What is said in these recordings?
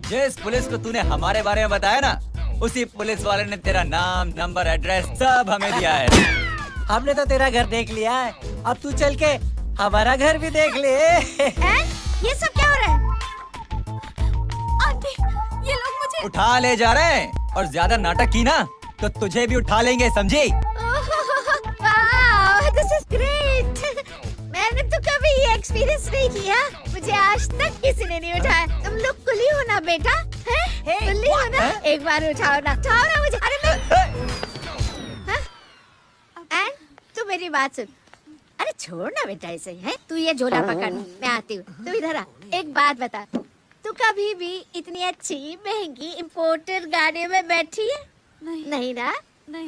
जिस पुलिस को तूने हमारे बारे में बताया ना, उसी पुलिस वाले ने तेरा नाम, नंबर, एड्रेस सब हमें दिया है। हमने तो तेरा घर देख लिया है, अब तू चल के हमारा घर भी देख ले। ये सब क्या हो रहा है? आंटी, ये लोग मुझे उठा ले जा रहे हैं, और ज्यादा नाटक की ना तो तुझे भी उठा लेंगे, समझी? This is great. मैंने तो कभी ये एक्सपीरियंस नहीं किया, मुझे आज तक किसी ने नहीं उठाया। तुम लोग कुली हो ना बेटा, हैं? कुली हो ना? एक बार उठाओ ना मुझे। अरे मैं एंड तू मेरी बात सुन। अरे छोड़ ना बेटा इसे, हैं? तू ये झोला पकड़, मैं आती हूँ। तू इधर आ, एक बात बता, तू कभी भी इतनी अच्छी महंगी इम्पोर्टेड गाड़ी में बैठी है? नहीं ना?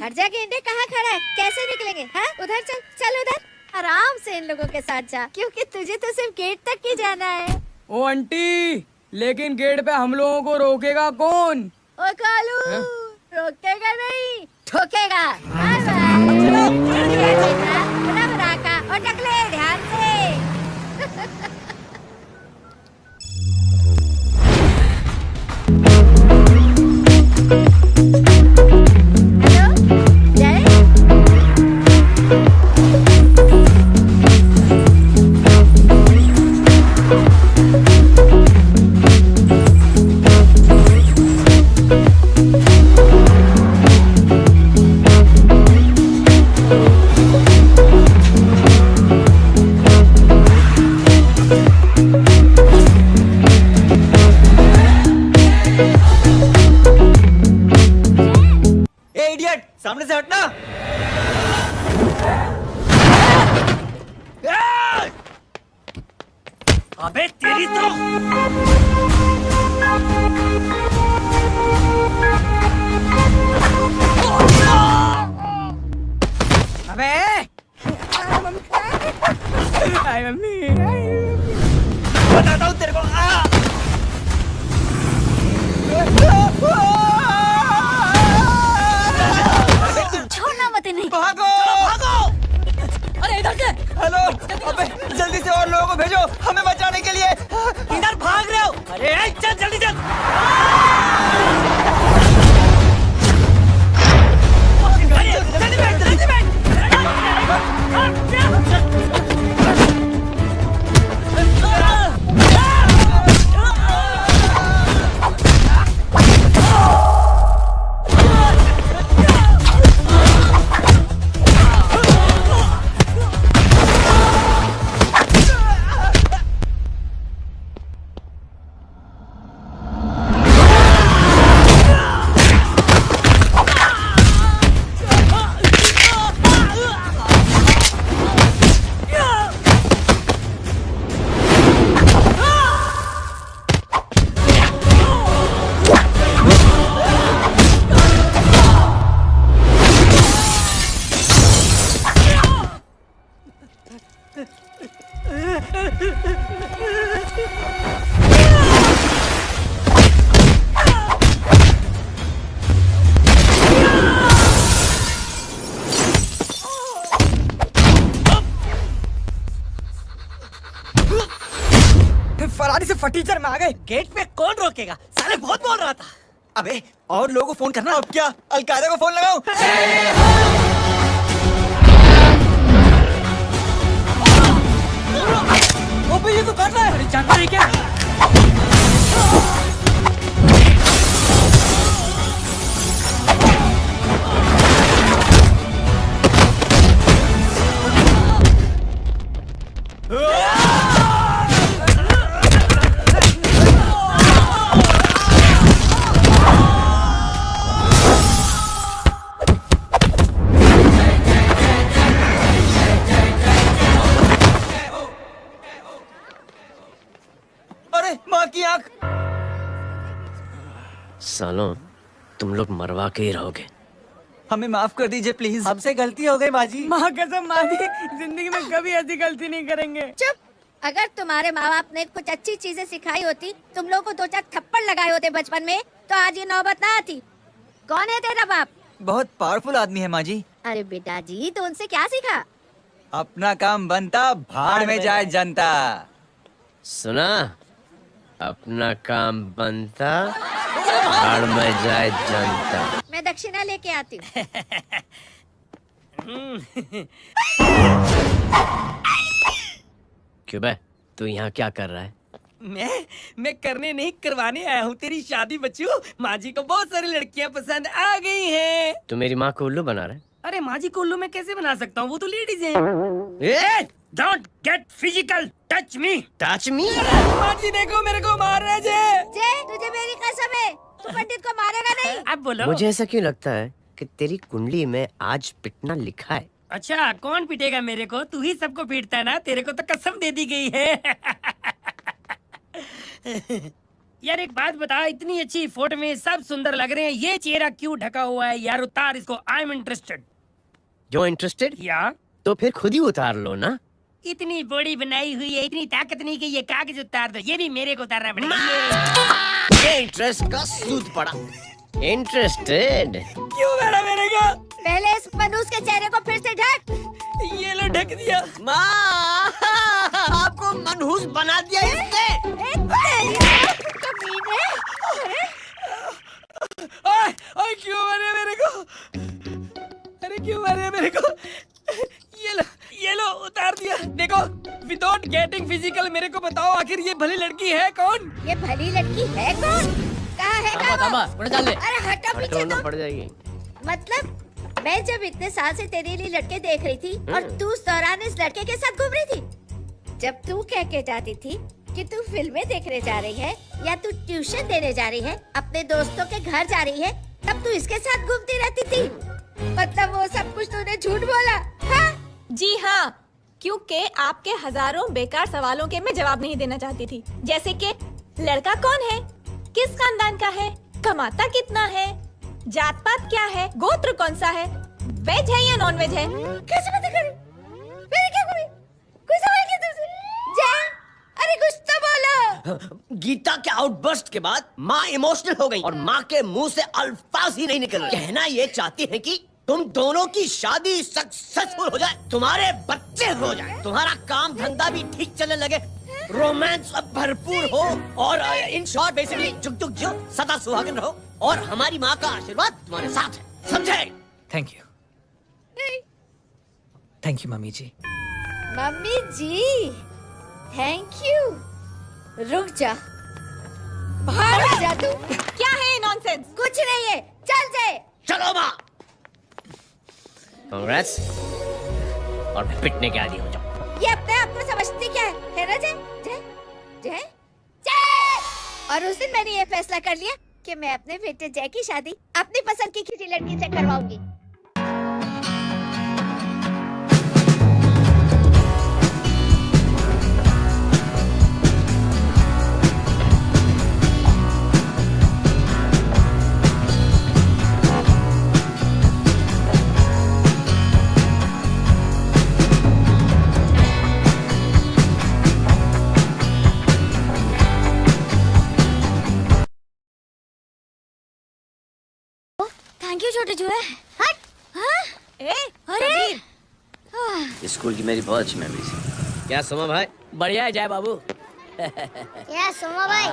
हर जगह इंडिया कहाँ खड़ा है, कैसे निकलेंगे? हाँ उधर चल, चल उधर, आराम से इन लोगों के साथ जा, क्योंकि तुझे तो सिर्फ गेट तक ही जाना है। ओ आंटी, लेकिन गेट पे हम लोगों को रोकेगा कौन? ओ कालू, रोकेगा नहीं, ठोकेगा। और टकले ध्यान से। हेलो जय। सामने से हटना। अबे तेरी तो अबे मम्मी बताता हूँ तेरे को। छोड़ना मत इन्हें। भागो भागो। अरे इधर से। हेलो, अबे जल्दी से और लोगों को भेजो हमें बचाने के लिए। इधर भाग रहे हो? अरे चल जल्दी चल। फरारी से फटीचर में आ गए, गेट पे कौन रोकेगा? साले बहुत बोल रहा था। अबे और लोगों को फोन करना। अब क्या अलकायदा को फोन लगाऊं? वो ये तो कर रहा है। अरे जानता नहीं क्या? माँ की आंख। सालों, तुम लोग मरवा के ही रहोगे। हमें माफ कर दीजिए प्लीज। हमसे गलती हो गई माँ जी। माँ कसम माँ जी, जिंदगी में कभी ऐसी गलती नहीं करेंगे। चुप। अगर तुम्हारे माँ बाप ने कुछ अच्छी चीजें सिखाई होती, तुम लोगों को 2-4 थप्पड़ लगाए होते बचपन में, तो आज ये नौबत ना आती। कौन है तेरा बाप? बहुत पावरफुल आदमी है माँ जी। अरे बेटा जी, तो उनसे क्या सीखा? अपना काम बनता, भाड़ में जाए जनता। सुना, अपना काम बनता, भाड़ में जाए जनता। मैं दक्षिणा लेके आती हूँ। क्यों बे, तू यहाँ क्या कर रहा है? मैं करने नहीं करवाने आया हूँ तेरी शादी बच्चू। माँ जी को बहुत सारी लड़कियाँ पसंद आ गई हैं। तू मेरी माँ को उल्लू बना रहा है? अरे माँ जी को उल्लू मैं कैसे बना सकता हूँ, वो तो लेडीज हैं। Don't get physical, touch me. Touch me? माँ जी देखो मेरे को मार रहे जे। तुझे मेरी कसम है, तू पंडित को मारेगा नहीं। अब बोलो। मुझे ऐसा क्यों लगता है कि तेरी कुंडली में आज पिटना लिखा है? अच्छा, कौन पीटेगा मेरे को? तू ही सबको पीटता है ना, तेरे को तो कसम दे दी गई है। यार एक बात बता, इतनी अच्छी फोटो में सब सुंदर लग रहे हैं, ये चेहरा क्यों ढका हुआ है? यार उतार इसको, आई एम इंटरेस्टेड। जो इंटरेस्टेड? या तो फिर खुद ही उतार लो ना। इतनी बॉडी बनाई हुई है, इतनी ताकत नहीं कि ये कागज उतार दो, ये भी मेरे को उतारना पड़ेगा। ये इंटरेस्ट का सूद पड़ा। इंटरेस्टेड? क्यों बेटा मेरे को? पहले इस मनूस के चेहरे को फिर से ढक। ये लो ढक दिया। माँ, आपको मनहूस बना दिया इसने। कमीने। ओए क्यों मारे मेरे को? अरे क्यों मारे मेरे को? ये लो उतार दिया। देखो, विदाउट गेटिंग फिजिकल मेरे को बताओ, आखिर ये भली लड़की है कौन? ये भली लड़की है कौन? कहाँ है? अरे हटा पीछे तो। पड़ जाएगी। मतलब मैं जब इतने साल से तेरे लिए लड़के देख रही थी और तू उस दौरान इस लड़के के साथ घूम रही थी। जब तू कह के जाती थी कि तू फिल्में देखने जा रही है या तू ट्यूशन देने जा रही है, अपने दोस्तों के घर जा रही है, तब तू इसके साथ घूमती रहती थी। मतलब वो सब कुछ तूने झूठ बोला? हाँ? जी हाँ, क्योंकि आपके हजारों बेकार सवालों के मैं जवाब नहीं देना चाहती थी। जैसे कि लड़का कौन है, किस खानदान का है, कमाता कितना है, जात पात क्या है, गोत्र कौन सा है, वेज है या नॉन वेज है। कैसे बातें कर रही? मैंने क्या करी? कोई सवाल किया तुमसे? जय, अरे कुछ तो बोलो। गीता के आउटबर्स्ट के बाद माँ इमोशनल हो गई और माँ के मुंह से अल्फाज ही नहीं निकल रहे। कहना ये चाहती है कि तुम दोनों की शादी सक्सेसफुल हो जाए, तुम्हारे बच्चे हो जाए, तुम्हारा काम धंधा भी ठीक चलने लगे, रोमांस अब भरपूर हो और इन शॉर्ट बेसिकली जुग जुग जियो, सदा सुहागन रहो और हमारी माँ का आशीर्वाद तुम्हारे साथ है, समझे? Thank you. Thank you mummy ji. Mummy ji, thank you. रुक जा, बाहर जा तू। क्या है नॉनसेंस? कुछ नहीं है, चल जाए। चलो माँ। कांग्रेस और पिटने के आदी हो जाओ। ये अपने आप को समझती क्या है ना जय? जय जय जय। और उस दिन मैंने ये फैसला कर लिया कि मैं अपने बेटे जय की शादी अपनी पसंद की किसी लड़की से करवाऊंगी। थैंक यू छोटे जुए। हट। हाँ? अरे स्कूल की मेरी बहुत अच्छी मेमोरीज है। क्या सोमा भाई? बढ़िया है जय बाबू। यार सोमा भाई,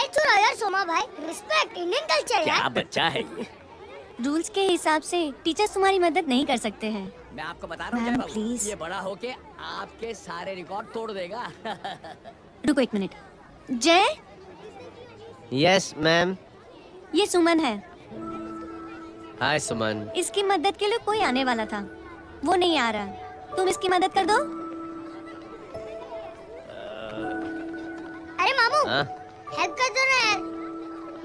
चलो यार सोमा भाई, रिस्पेक्ट इंडियन कल्चर क्या यार। बच्चा है ये? रूल्स के हिसाब से टीचर्स तुम्हारी मदद नहीं कर सकते हैं। मैं आपको बता रहा हूँ जय मैम, बाबू, प्लीज। ये बड़ा होके आपके सारे रिकॉर्ड तोड़ देगा। रुको एक मिनट। जय, यस मैम। ये सुमन है। हाय सुमन। इसकी मदद के लिए कोई आने वाला था, वो नहीं आ रहा। तुम इसकी मदद कर दो। अरे मामू, हेल्प कर दो ना यार,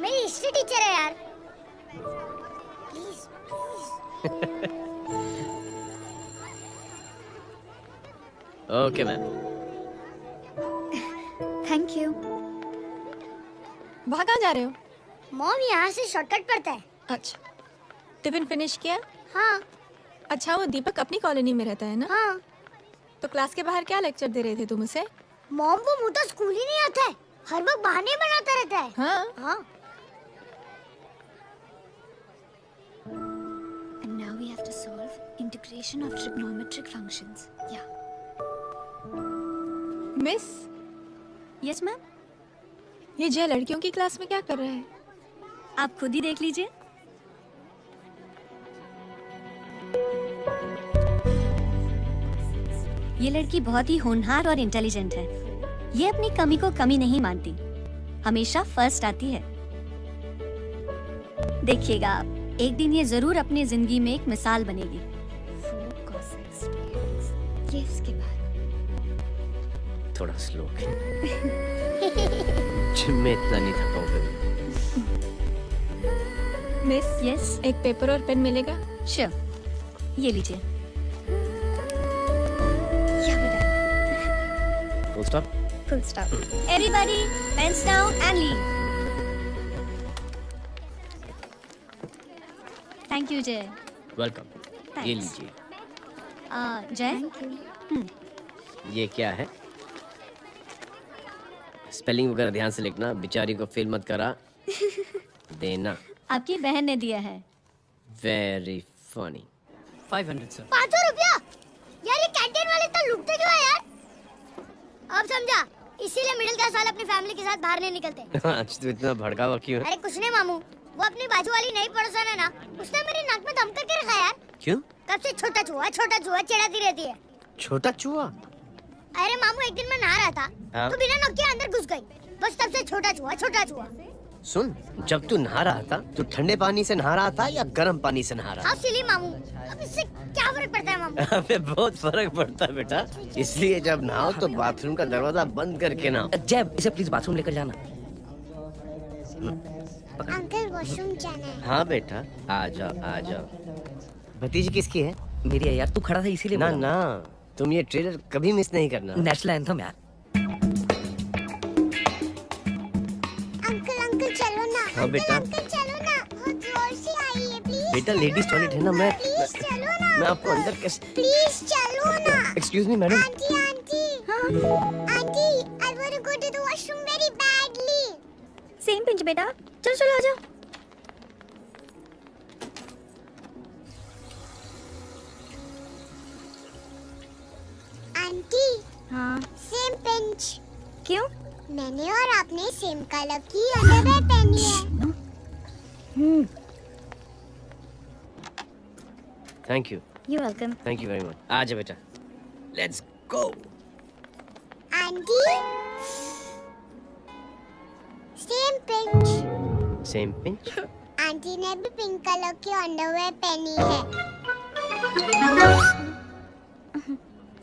मेरी हिस्ट्री टीचर है यार। Please okay ma'am. Thank you. वहाँ कहाँ जा रहे हो? मॉम, यहाँ से शॉर्टकट पड़ता है। अच्छा। टिफिन फिनिश किया? हाँ अच्छा, वो दीपक अपनी कॉलोनी में रहता है ना? हाँ। तो क्लास के बाहर क्या लेक्चर दे रहे थे तुम उसे? मॉम वो मुझे स्कूल ही नहीं आता है, हर वक्त बहाने बनाता रहता है। हाँ। हाँ। And now we have to solve integration of trigonometric functions. Yeah. Miss, yes ma'am, ये जय लड़कियों की क्लास में क्या कर रहा है? आप खुद ही देख लीजिए। ये लड़की बहुत ही होनहार और इंटेलिजेंट है। ये अपनी कमी को कमी नहीं मानती, हमेशा फर्स्ट आती है। देखिएगा आप, एक दिन ये जरूर अपनी जिंदगी में एक मिसाल बनेगी। ये इसके बाद थोड़ा स्लो जिम में इतना नहीं था प्रॉब्लम। मिस, यस, एक पेपर और पेन मिलेगा? श्योर, ये लीजिए। Full stop. Full stop. Everybody pens down and leave. Thank you Jay. Welcome. ये Thanks. लीजिए। जय, ये क्या है? स्पेलिंग वगैरह ध्यान से लिखना, बेचारी को फेल मत करा देना। आपकी बहन ने दिया है। Very funny. 500 सर। 500 रुपया? यार ये कैंटीन वाले तो लूटते क्यों है यार? अब समझा, इसीलिए मिडिल क्लास वाले अपनी फैमिली के साथ बाहर नहीं निकलते। आज तो इतना भड़कावा क्यों है? अरे कुछ नहीं मामू, वो अपनी बाजू वाली नई पड़ोसन है ना, उसने मेरी नाक में दम करके रखा यार। क्यों? तब से छोटा चूहा चिढ़ाती रहती है। छोटा चूहा? अरे मामू, एक दिन मैं नहा रहा था हाँ? तो बिना नॉक के अंदर घुस गई, बस तब से छोटा चूहा। सुन, जब तू नहा रहा था तो ठंडे पानी से नहा रहा था या गर्म पानी से नहा रहा हाँ सिली मामू, अब इससे क्या फर्क पड़ता है मामू? था? अबे बहुत फर्क पड़ता है बेटा, इसलिए जब नहाओ तो बाथरूम का दरवाजा बंद करके नहाओ। जय, इसे प्लीज बाथरूम लेकर जाना। अंकल वॉशरूम जाना है। हाँ बेटा, आ जाओ आ जाओ। भतीजी किसकी है? मेरी है यार, तू खड़ा था इसीलिए ना बोला। ना, तुम ये ट्रेलर कभी मिस नहीं करना। नेशनल एंथम यार। अंकल चलो ना। हाँ बेटा। अंकल चलो ना, बहुत जोर से आई है प्लीज। बेटा लेडीज टॉयलेट है ना, मैं प्लीज चलो ना। मैं आपको अंदर कैसे? प्लीज चलो ना। Excuse me madam. Aunty aunty aunty, I want to go to the washroom very badly. Same pinch बेटा, चलो चलो आ जाओ। आंटी, हाँ, सेम पिंच। क्यों? मैंने और आपने सेम कलर की अंडरवेयर पहनी है। Thank you, you welcome. Thank you very much. आ जा बेटा, let's go. Aunty, same pinch. Same pinch. Aunty ने भी पिंक कलर की अंडरवेयर पहनी है।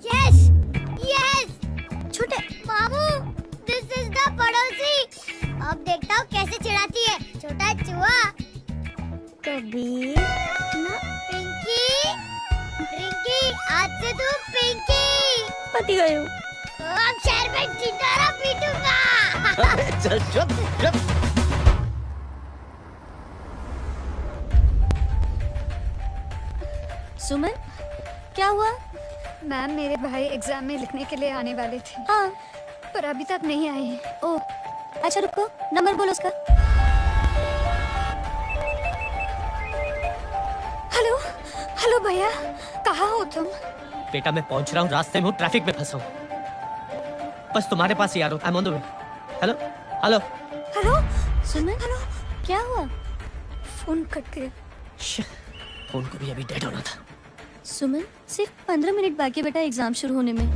यस यस छोटे मामू, दिस इज द पड़ोसी। अब देखता हूँ कैसे चिढ़ाती है छोटा चूहा। कबीर पिंकी, रिंकी, आज से तू पिंकी। पति गई हूँ। अब शहर में चिंटारा पीटूंगा। चल चुप चुप। सुमन, क्या हुआ? मैम, मेरे भाई एग्जाम में लिखने के लिए आने वाले थे, हाँ, पर अभी तक नहीं आए हैं। ओ, अच्छा रुको, नंबर बोलो उसका। हेलो हेलो भैया, कहाँ हो तुम? बेटा मैं पहुंच रहा हूँ, रास्ते में हूँ, ट्रैफिक में फंसा हूँ, बस तुम्हारे पास ही आ रहा हूँ। I am on the way. Hello hello hello Suman, hello, क्या हुआ? फोन कट गया। फोन को भी अभी डेड होना था। सुमन, सिर्फ 15 मिनट बाकी बेटा एग्जाम शुरू होने में।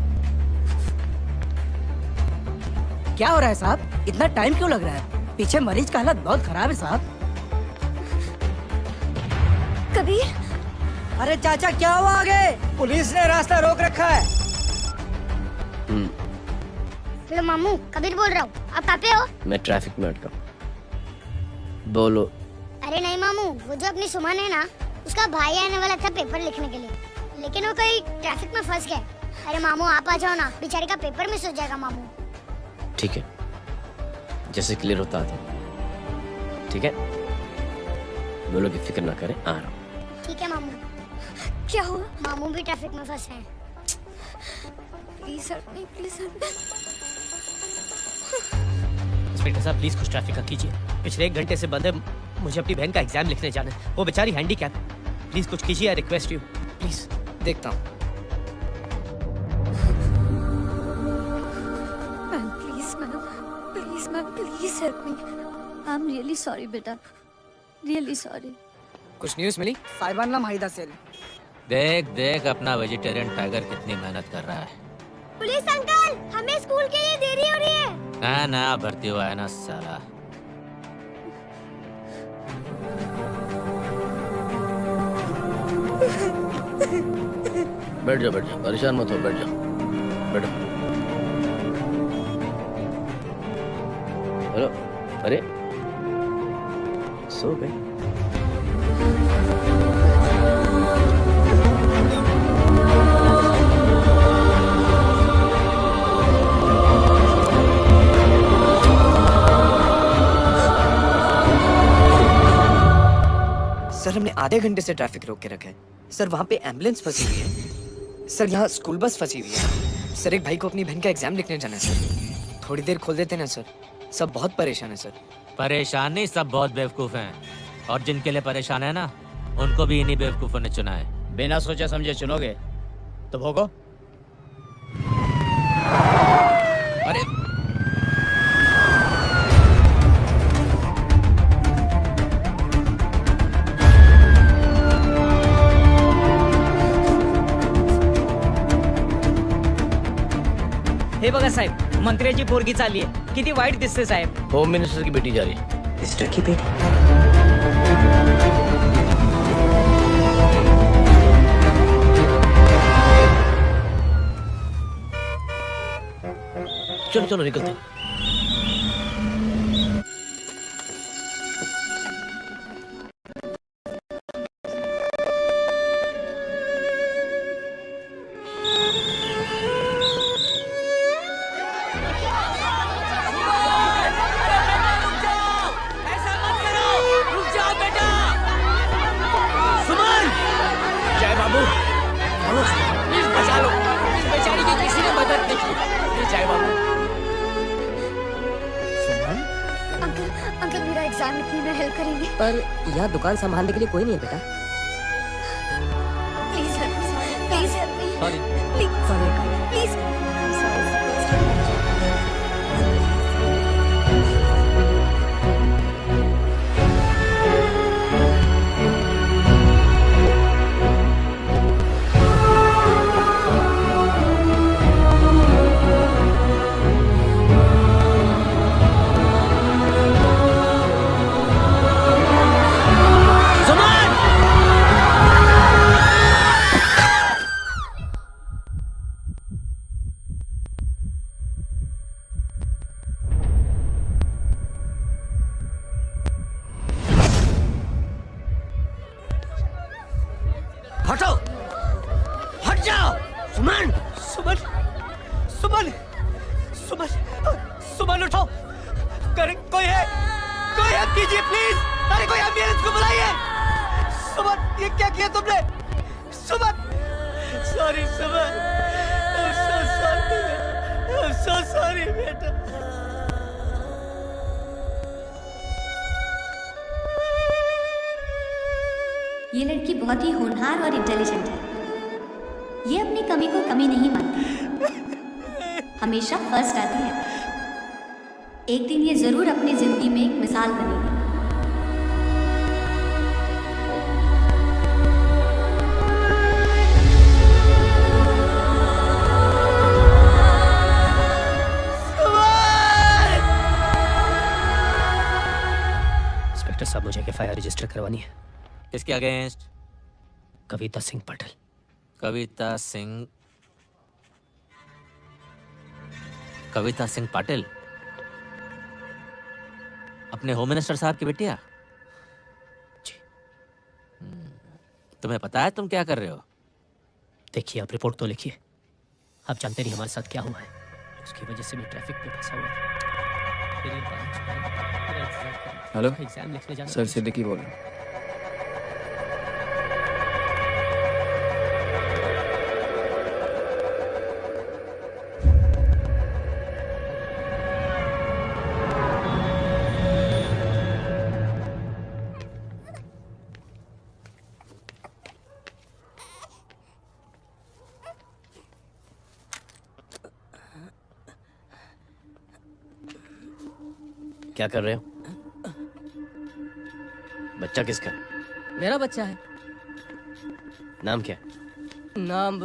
क्या हो रहा है साहब? इतना टाइम क्यों लग रहा है? पीछे मरीज का हालत बहुत खराब है साहब। कबीर, अरे चाचा क्या हुआ आगे? पुलिस ने रास्ता रोक रखा है। हेलो मामू, कबीर बोल रहा हूँ। आप कहाँ पे हो? मैं ट्रैफिक में अटका हूँ। बोलो। अरे नहीं मामू, वो जो अपनी सुमन है ना, उसका भाई आने वाला था पेपर लिखने के लिए, लेकिन वो कहीं ट्रैफिक में फंस गया। अरे मामू आप आ जाओ ना, बेचारी का पेपर मिस हो जाएगा मामू। ठीक है, जैसे क्लियर होता था। ठीक है, बोलो कि फिक्र ना करें, आ रहा हूँ। ठीक है मामू। क्या हुआ? मामू भी ट्रैफिक में फंसे हैं। Please help me, please help me. Inspector साहब प्लीज कुछ ट्रैफिक का कीजिए। पिछले 1 घंटे से बंद है, मुझे अपनी बहन का एग्जाम लिखने जाना है। वो बेचारी हैंडीकैप। प्लीज कुछ कीजिए, आई रिक्वेस्ट यू प्लीज। देखता हूँ। Ma'am please help me. I am really sorry बेटा, रियली सॉरी। कुछ न्यूज़ मिली? साहिबान माहिदा सेल। देख देख अपना वेजिटेरियन टाइगर कितनी मेहनत कर रहा है। पुलिस अंकल, हमें स्कूल के लिए देरी हो रही है। ना भर्ती हुआ है ना साला। बैठ जा, परेशान मत हो, बैठ जा, बैठो। हेलो, अरे सो गए? सर हमने आधे घंटे से ट्रैफिक रोक के रखा है। सर वहाँ पे एम्बुलेंस फंसी हुई है। सर यहाँ स्कूल बस फंसी हुई है। सर एक भाई को अपनी बहन का एग्जाम लिखने जाना है सर। थोड़ी देर खोल देते ना सर। सब बहुत परेशान है सर। परेशान नहीं, सब बहुत बेवकूफ हैं। और जिनके लिए परेशान है ना, उनको भी इन्हीं बेवकूफों ने चुना है। बिना सोचे समझे चुनोगे तो भोगो। अरे हे बघा साहेब, मंत्र्याची पोरगी चालली आहे। किती वाईट दिसते साहेब। होम मिनिस्टर की बेटी जा रही है। मिनिस्टर की बेटी? चलो चलो निकलते। अंकल मेरा एग्जाम लिखने में हेल्प करेंगे? पर यहाँ दुकान संभालने के लिए कोई नहीं है बेटा। Please help me, please help me. Sorry. Please हटो, हट जाओ। सुमन, सुमन, सुमन, सुमन, सुमन उठो। कोई है कीजिए प्लीज। अरे कोई एम्बुलेंस को बुलाइए। सुमन, ये क्या किया तुमने? Suman, sorry Suman, I'm so sorry बेटा। ये लड़की बहुत ही होनहार और इंटेलिजेंट है। ये अपनी कमी को कमी नहीं मानती, हमेशा फर्स्ट आती है। एक दिन ये जरूर अपनी जिंदगी में एक मिसाल बनेगी। इंस्पेक्टर साहब, मुझे एफआईआर रजिस्टर करवानी है। किसके अगेंस्ट? कविता सिंह पाटिल। कविता सिंह पाटिल, अपने होम मिनिस्टर साहब की बेटिया? जी। तुम्हें पता है तुम क्या कर रहे हो? देखिए, आप रिपोर्ट तो लिखिए। आप जानते नहीं हमारे साथ क्या हुआ है। उसकी वजह से मैं ट्रैफिक में फंसा हुआ था। हेलो एग्जाम लिखने जाना। सर, सिद्दीकी बोल रहा हूं। क्या कर रहे हो? बच्चा किसका? मेरा बच्चा है। नाम क्या? नाम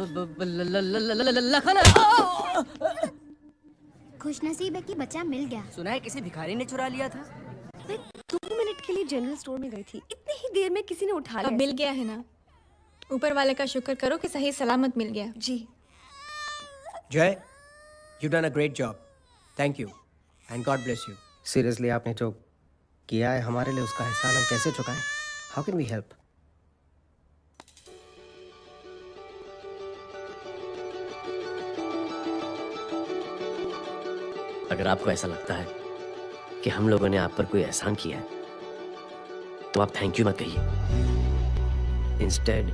लखन है। खुश नसीब है कि बच्चा मिल गया। सुना है किसी भिखारी ने चुरा लिया था। मैं 2 मिनट के लिए जनरल स्टोर में गई थी, इतनी ही देर में किसी ने उठा अब लिया। मिल गया है ना, ऊपर वाले का शुक्र करो कि सही सलामत मिल गया। जी जय, you done a great job, thank you and God bless you. Seriously आपने जो किया है हमारे लिए, उसका एहसान हम कैसे चुकाएं? How can we help? अगर आपको ऐसा लगता है कि हम लोगों ने आप पर कोई एहसान किया है तो आप थैंक यू मत कहिए। इंस्टेड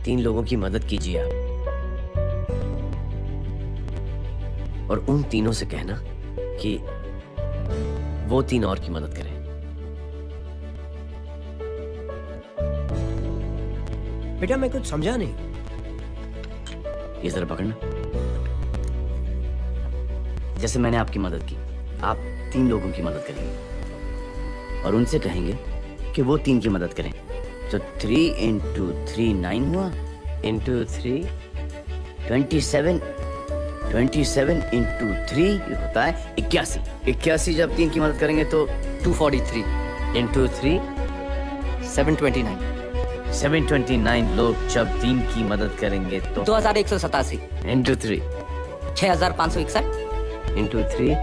3 लोगों की मदद कीजिए आप, और उन तीनों से कहना कि वो 3 और की मदद करें। बेटा मैं कुछ समझा नहीं। ये जरा पकड़ना। जैसे मैंने आपकी मदद की, आप 3 लोगों की मदद करेंगे और उनसे कहेंगे कि वो 3 की मदद करें। तो 3 into 3 9 हुआ, into 3 27, 27 into 3 होता है 81। 81 जब 3 की मदद करेंगे तो 243 into 3 729। 729 लोग जब 3 की मदद करेंगे तो 2187 into 3 6561 into 3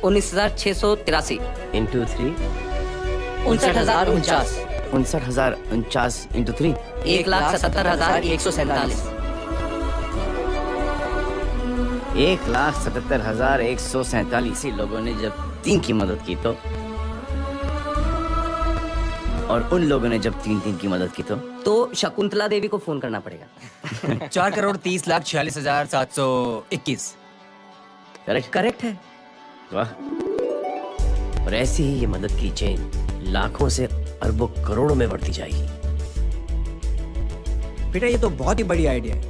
19683 into 3 59049 59,049 into 3 1,77,147 1,77,147 लोगों ने जब 3 की मदद की तो, और उन लोगों ने जब 3 की मदद की तो शकुंतला देवी को फोन करना पड़ेगा। 4,30,46,721। करेक्ट है। वाह। और ऐसी ही ये मदद की चेन लाखों से अरबों करोड़ों में बढ़ती जाएगी। बेटा ये तो बहुत ही बड़ी आइडिया है।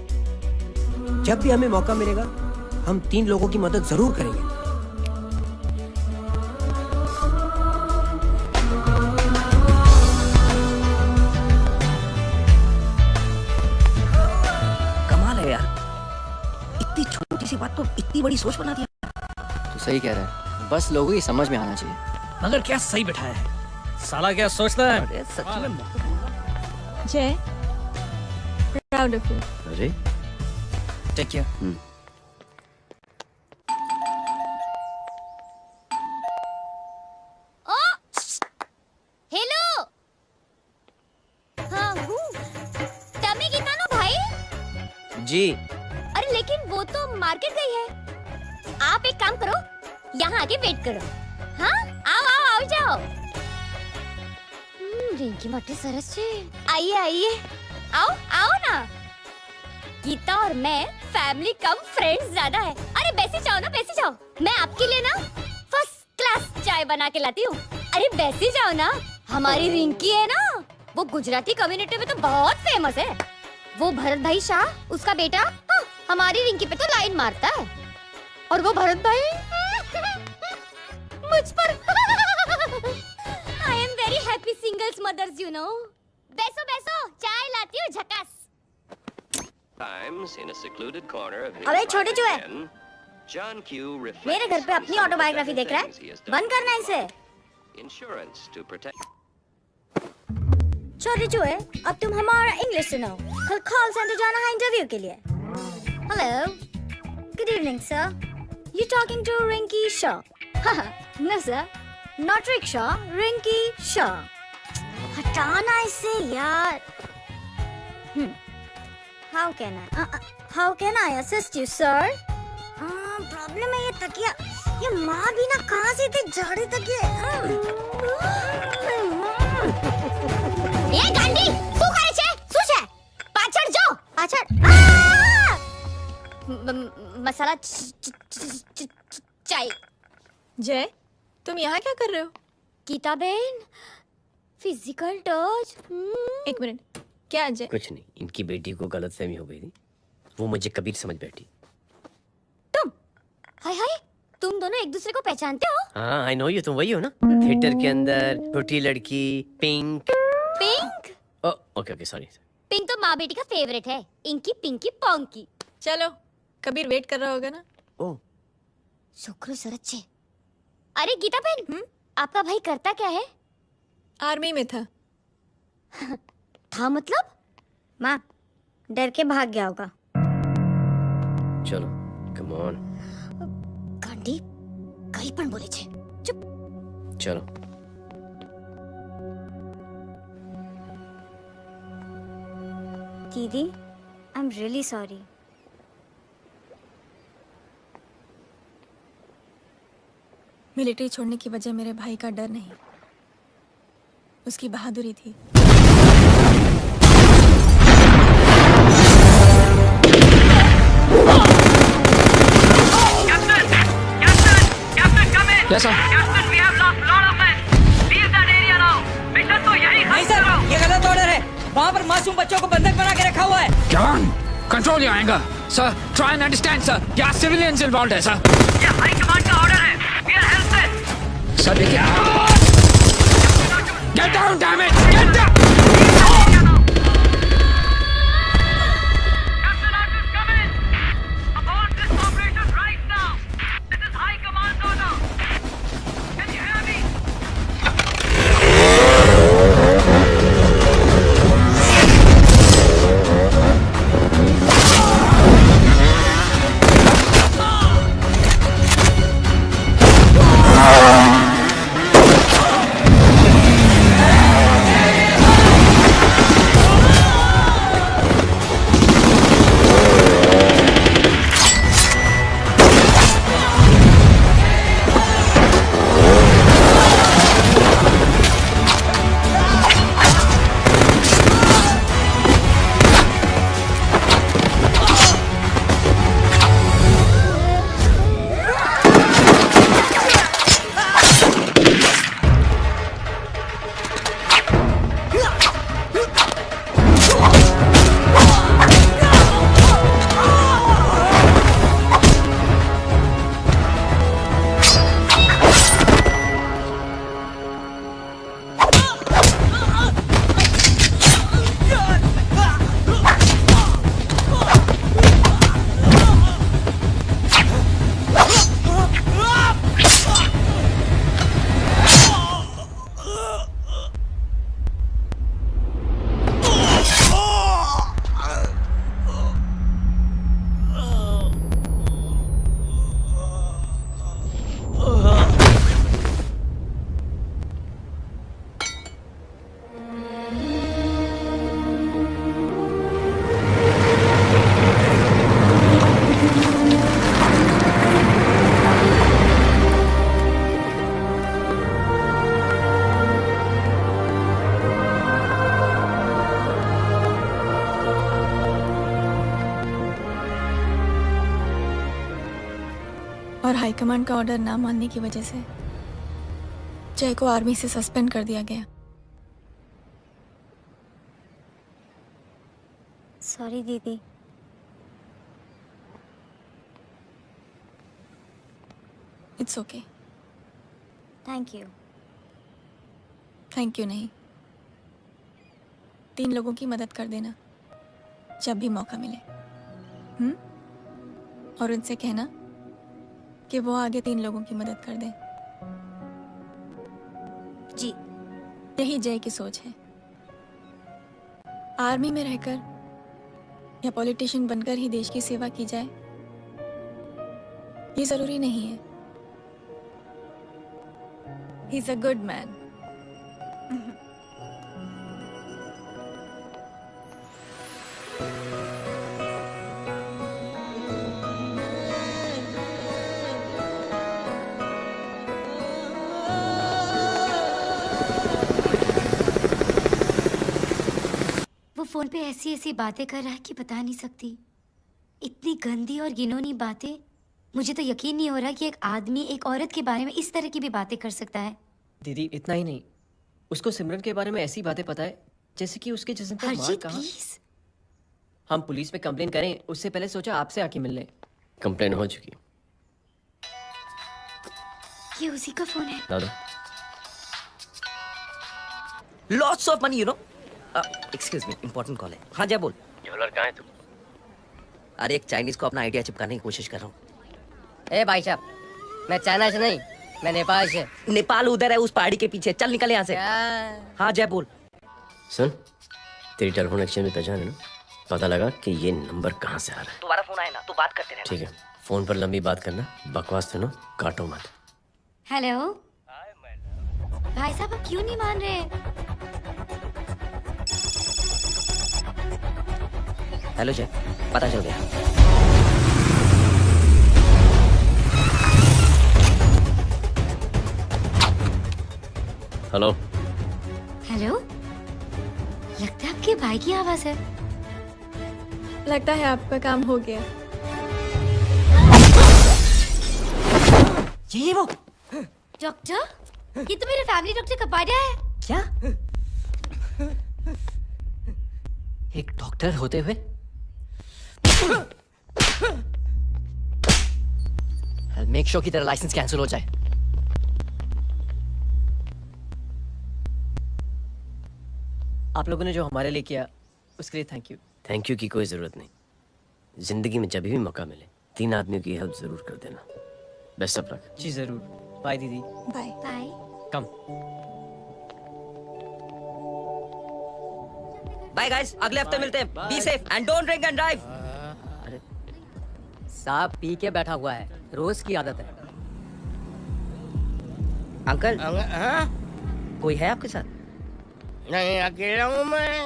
जब भी हमें मौका मिलेगा हम 3 लोगों की मदद जरूर करेंगे। कमाल है यार, इतनी छोटी सी बात तो इतनी बड़ी सोच बना दिया। तू सही कह रहा है, बस लोगों की समझ में आना चाहिए। मगर क्या सही बिठाया है, साला क्या सोचता है। सच में जय, प्राउड ऑफ यू। अरे टेक केयर। हेलो। हाँ हूँ। तमी की नानो भाई। जी। अरे लेकिन वो तो मार्केट गई है। आप एक काम करो, यहाँ आके वेट करो। हाँ आओ आओ आओ जाओ। रिंकी माटे सरस छे। आइए आइए, आओ आओ ना। गीता और मैं फैमिली कम फ्रेंड्स ज्यादा है। अरे बैसी जाओ ना, बैसी जाओ। मैं आपके लिए ना फर्स्ट क्लास चाय बना के लाती हूँ। अरे बैसी जाओ ना। हमारी रिंकी है ना, वो गुजराती कम्युनिटी में तो बहुत फेमस है। वो भरत भाई शाह, उसका बेटा, हाँ, हमारी रिंकी पे तो लाइन मारता है। और वो भरत भाई मुझ पर। I am very happy singles mothers you know. बैसो बैसो, चाय लाती हूँ झकास। अबे छोटे चूहे, मेरे घर पे अपनी ऑटोबायोग्राफी देख रहा है? बंद करना इसे। छोटे चूहे, अब तुम हमारा इंग्लिश सुनाओ। कल कॉल सेंटर जाना है इंटरव्यू के लिए। Hello, good evening sir. You talking to Rinky Shaw? No sir, not rickshaw, Rinky Shaw. हटाना इसे यार। How can I assist you, sir? Problem है ये तकिया। ये माँ भी ना कहाँ से इतने झाड़े तकिए। ये गांडी, तू करे छे? सुशे, पाछड़ जाओ, पाछड़। मसाला चाय। जय, तुम यहाँ क्या कर रहे हो? गीता बहन, फिजिकल टच। एक मिनट, क्या जय? कुछ नहीं, इनकी बेटी को गलतफहमी हो गई थी, वो मुझे कबीर समझ बैठी। तुम? हाय हाय, तुम दोनों एक दूसरे को पहचानते हो? हाँ आई नो यू, तुम वही हो ना थिएटर के अंदर छोटी लड़की pink. Pink? Okay okay sorry. Pink तो माँ बेटी का फेवरेट है। Inky pinky ponky. चलो कबीर वेट कर रहा होगा ना। ओह शुक्र सरच्चे। अरे गीता बहन, आपका भाई करता क्या है? आर्मी में था। था मतलब? माँ डर के भाग गया होगा। चलो कम ऑन। गांडी कहीं पण बोले छे। चुप। चलो दीदी I am really sorry. Military छोड़ने की वजह मेरे भाई का डर नहीं, उसकी बहादुरी थी। Yes, sir. नहीं सर, ये गलत ऑर्डर है। वहाँ पर मासूम बच्चों को बंधक बना के रखा हुआ है। जवान, control your anger. Sir, try and understand, sir. क्या civilians involved है, sir? ये हाई कमांड का ऑर्डर है। We are helpless. Sir, देखिए। Get down, damn it! Get down! और हाईकमांड का ऑर्डर ना मानने की वजह से जय को आर्मी से सस्पेंड कर दिया गया। सॉरी दीदी। It's okay. Thank you. Thank you नहीं, 3 लोगों की मदद कर देना जब भी मौका मिले। और उनसे कहना कि वो आगे 3 लोगों की मदद कर दें। जी। यही जय की सोच है। आर्मी में रहकर या पॉलिटिशियन बनकर ही देश की सेवा की जाए, ये जरूरी नहीं है। He is a good man. Phone पे ऐसी ऐसी बातें कर रहा है कि बता नहीं सकती। इतनी गंदी और घिनौनी बातें। मुझे तो यकीन नहीं हो रहा कि एक आदमी एक औरत के बारे में इस तरह की भी बातें कर सकता है। दीदी इतना ही नहीं, उसको सिमरन के बारे में ऐसी बातें पता है जैसे कि उसके जिस्म पर मार कहाँ। हम पुलिस में कंप्लेन करें उससे पहले सोचा आपसे आके मिल लें। कंप्लेन हो चुकी। ये उसी का फोन है। दादा lots of money you know. Excuse me, important call है। हाँ जय बोल। ज्वेलर कहाँ है तू? अरे एक चाइनीज को अपना आइडिया चिपकाने की कोशिश कर रहा हूँ। ए भाई साहब, मैं चाइना से नहीं, मैं नेपाल से। नेपाल उधर है, उस पहाड़ी के पीछे। चल निकल यहाँ से। हाँ जय बोल। सुन, तेरी टेलीफोन एक्सचेंज में पहचान है ना? पता लगा कि ये नंबर कहाँ से आ रहा है। दोबारा फोन आए ना तो बात करते रहना। ठीक है, फोन पर लंबी बात करना, बकवास सुनो, काटो मत। हेलो भाई साहब, आप क्यों नहीं मान रहे? हेलो जय, पता चल गया। हेलो हेलो, लगता है आपके भाई की आवाज है। लगता है आपका काम हो गया। ये वो डॉक्टर, ये तो मेरा फैमिली डॉक्टर कपाडिया है। क्या? एक डॉक्टर होते हुए मेक श्योर की तेरा लाइसेंस कैंसिल हो जाए। आप लोगों ने जो हमारे लिए किया उसके लिए थैंक यू। थैंक यू की कोई जरूरत नहीं। जिंदगी में जब भी मौका मिले 3 आदमियों की हेल्प जरूर कर देना। Best of luck. जी जरूर। बाय दीदी। Bye bye. Come. Bye guys, अगले हफ्ते मिलते हैं। Be safe and don't drink and drive. साहब पी के बैठा हुआ है, रोज की आदत है। अंकल हाँ? कोई है आपके साथ? नहीं, अकेला हूँ मैं।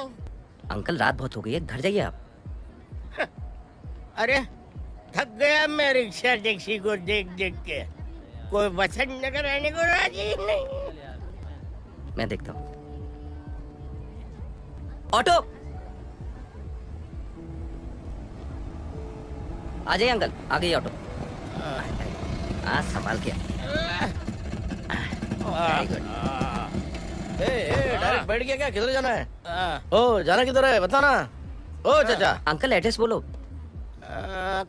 अंकल रात बहुत हो गई है, घर जाइए आप। अरे थक गया मैं रिक्शा टैक्सी को देख देख के। कोई वसंत नगर आने को राजी नहीं। मैं देखता हूँ। ऑटो आ जाइए अंकल, आ गई ऑटो। हाँ संभाल के। डायरेक्ट बैठ गया क्या? किधर जाना है? ओ जाना किधर है बताना। ओ चाचा। अंकल एड्रेस बोलो।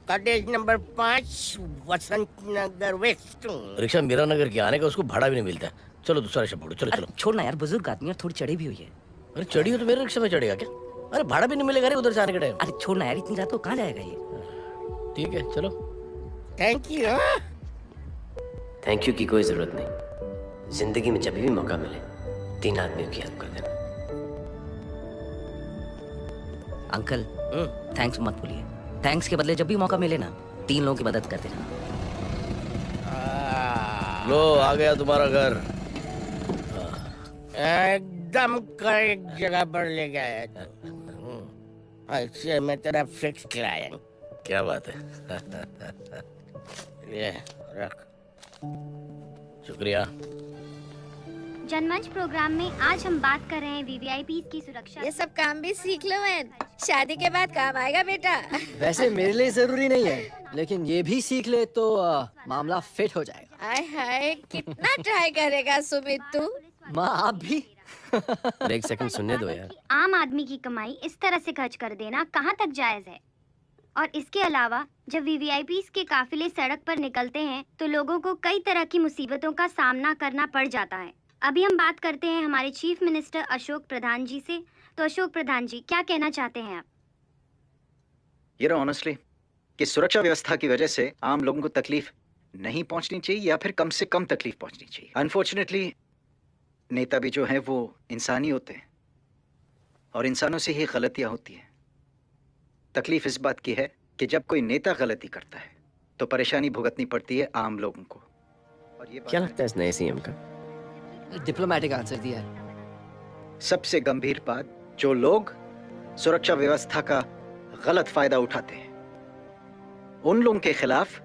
कॉटेज नंबर 5 वसंत नगर वेस्ट। रिक्शा मीरा नगर के आने का उसको भाड़ा भी नहीं मिलता। चलो दूसरा रिक्शा पकड़ो। चलो चलो। छोड़ना यार, बुजुर्ग आदमी और थोड़ी चढ़ी भी हुई है। अरे चढ़ी हो तो मेरे रिक्शा में चढ़ेगा क्या? अरे भाड़ा भी नहीं मिलेगा रे उधर से आने के टाइम। अरे छोड़ना यार, इतनी रात को कहाँ जाएगा ये? ठीक है चलो। Thank you. थैंक यू की कोई जरूरत नहीं। जिंदगी में जब भी मौका मिले 3 आदमियों की हेल्प कर देना। अंकल थैंक्स मत भूलिए। थैंक्स के बदले जब भी मौका मिले ना 3 लोगों की मदद कर देना। लो आ गया तुम्हारा घर। एकदम करेक्ट जगह पर ले गया तो। ऐसे मैं तेरा फिक्स क्लाइंट। क्या बात है। ये रख। शुक्रिया। जनमंच प्रोग्राम में आज हम बात कर रहे हैं वीवीआईपी की सुरक्षा। ये सब काम भी सीख लो मैन, शादी के बाद काम आएगा बेटा। वैसे मेरे लिए जरूरी नहीं है, लेकिन ये भी सीख ले तो मामला फिट हो जाएगा। हाय हाय, कितना ट्राई करेगा सुमित तू? माँ आप भी। एक सेकंड सुनने दो यार। आम आदमी की कमाई इस तरह से खर्च कर देना कहाँ तक जायज है? और इसके अलावा जब वीवीआईपी के काफिले सड़क पर निकलते हैं तो लोगों को कई तरह की मुसीबतों का सामना करना पड़ जाता है। अभी हम बात करते हैं हमारे चीफ मिनिस्टर अशोक प्रधान जी से। तो अशोक प्रधान जी, क्या कहना चाहते हैं आप? ये ऑनेस्टली कि सुरक्षा व्यवस्था की वजह से आम लोगों को तकलीफ नहीं पहुंचनी चाहिए या फिर कम से कम तकलीफ पहुंचनी चाहिए। अनफॉर्चुनेटली नेता भी जो हैं वो इंसानी होते हैं और इंसानों से ही गलतियां होती हैं। तकलीफ इस बात की है कि जब कोई नेता गलती करता है तो परेशानी भुगतनी पड़ती है आम लोगों को। और ये क्या लगता है इस नए सीएम का? डिप्लोमेटिक आंसर दिया है। सबसे गंभीर बात, जो लोग सुरक्षा व्यवस्था का गलत फायदा उठाते हैं उन लोगों के खिलाफ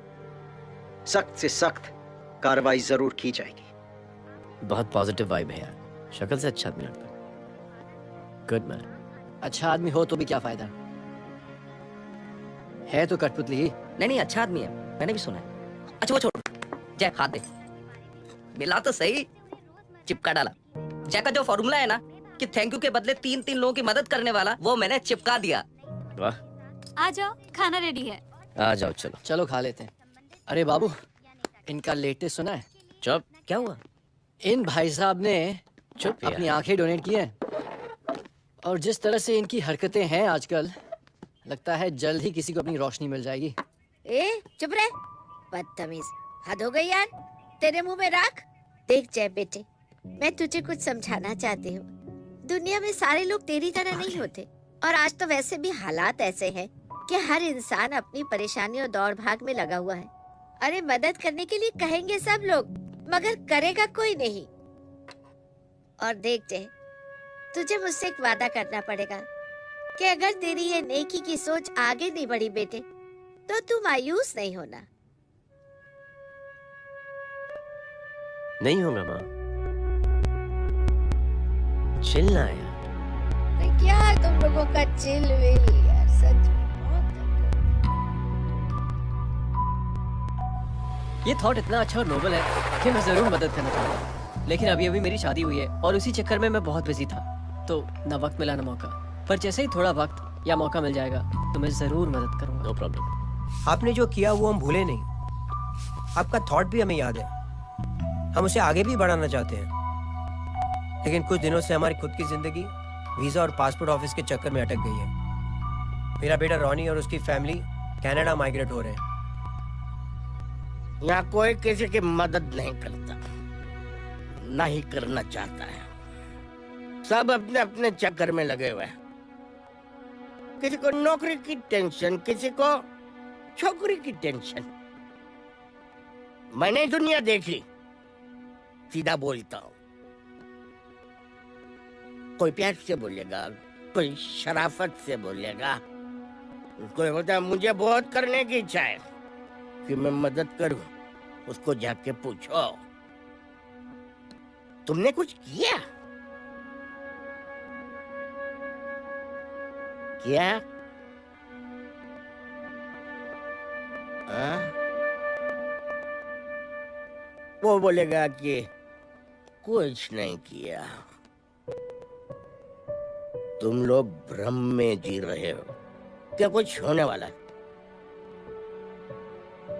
सख्त से सख्त कार्रवाई जरूर की जाएगी। बहुत पॉजिटिव वाइब है यार, शक्ल से अच्छा आदमी लगता है। Good man. अच्छा आदमी हो तो भी क्या फायदा, है तो कठपुतली ही। नहीं अच्छा आदमी है, मैंने भी सुना है। अच्छा वो छोड़, जय हाथ दे। मिला तो सही, चिपका डाला। जय का जो फॉर्मूला है ना कि थैंक यू के बदले 3 लोगों की मदद करने वाला, वो मैंने चिपका दिया। वाह। आ जाओ, खाना रेडी है। आ जाओ, चलो चलो खा लेते हैं। अरे बाबू, इनका लेटेस्ट सुना है? चुप। क्या हुआ? इन भाई साहब ने चुप यार। अपनी आंखें डोनेट की हैं और जिस तरह से इनकी हरकतें हैं आजकल, लगता है जल्द ही किसी को अपनी रोशनी मिल जाएगी। ए चुप रह, बदतमीज, हद हो गई यार, तेरे मुंह में राख। देख जय बेटे, मैं तुझे कुछ समझाना चाहती हूँ। दुनिया में सारे लोग तेरी तरह नहीं होते, और आज तो वैसे भी हालात ऐसे हैं कि हर इंसान अपनी परेशानी और दौड़ भाग में लगा हुआ है। अरे मदद करने के लिए कहेंगे सब लोग, मगर करेगा कोई नहीं। और देख जय, तुझे मुझसे एक वादा करना पड़ेगा कि अगर तेरी ये नेकी की सोच आगे नहीं बढ़ी बेटे, तो तू मायूस नहीं होना। नहीं होगा माँ। चिल्ला यार। क्या है तुम लोगों का चिल विल यार, सच में। ये थॉट इतना अच्छा और नोबल है कि मैं जरूर मदद करना चाहूंगा, लेकिन अभी अभी मेरी शादी हुई है और उसी चक्कर में मैं बहुत बिजी था, तो ना वक्त मिला ना मौका। पर जैसे ही थोड़ा वक्त या मौका मिल जाएगा तो मैं जरूर मदद करूंगा। No problem. आपने जो किया वो हम भूले नहीं, आपका थॉट भी हमें याद है, हम उसे आगे भी बढ़ाना चाहते हैं। लेकिन कुछ दिनों से हमारी खुद की जिंदगी वीजा और पासपोर्ट ऑफिस के चक्कर में अटक गई है। मेरा बेटा रॉनी और उसकी फैमिली कनाडा माइग्रेट हो रहे हैं। यहाँ कोई किसी की मदद नहीं करता, ना ही करना चाहता है। सब अपने अपने चक्कर में लगे हुए हैं। किसी को नौकरी की टेंशन, किसी को छोकरी की टेंशन। मैंने दुनिया देखी, सीधा बोलता हूँ। कोई प्यार से बोलेगा, कोई शराफत से बोलेगा, कोई बोलता है मुझे बहुत करने की इच्छा है कि मैं मदद करूं। उसको जाके पूछो, तुमने कुछ किया? क्या? हाँ? वो बोलेगा कि कुछ नहीं किया। तुम लोग भ्रम में जी रहे हो क्या कुछ होने वाला?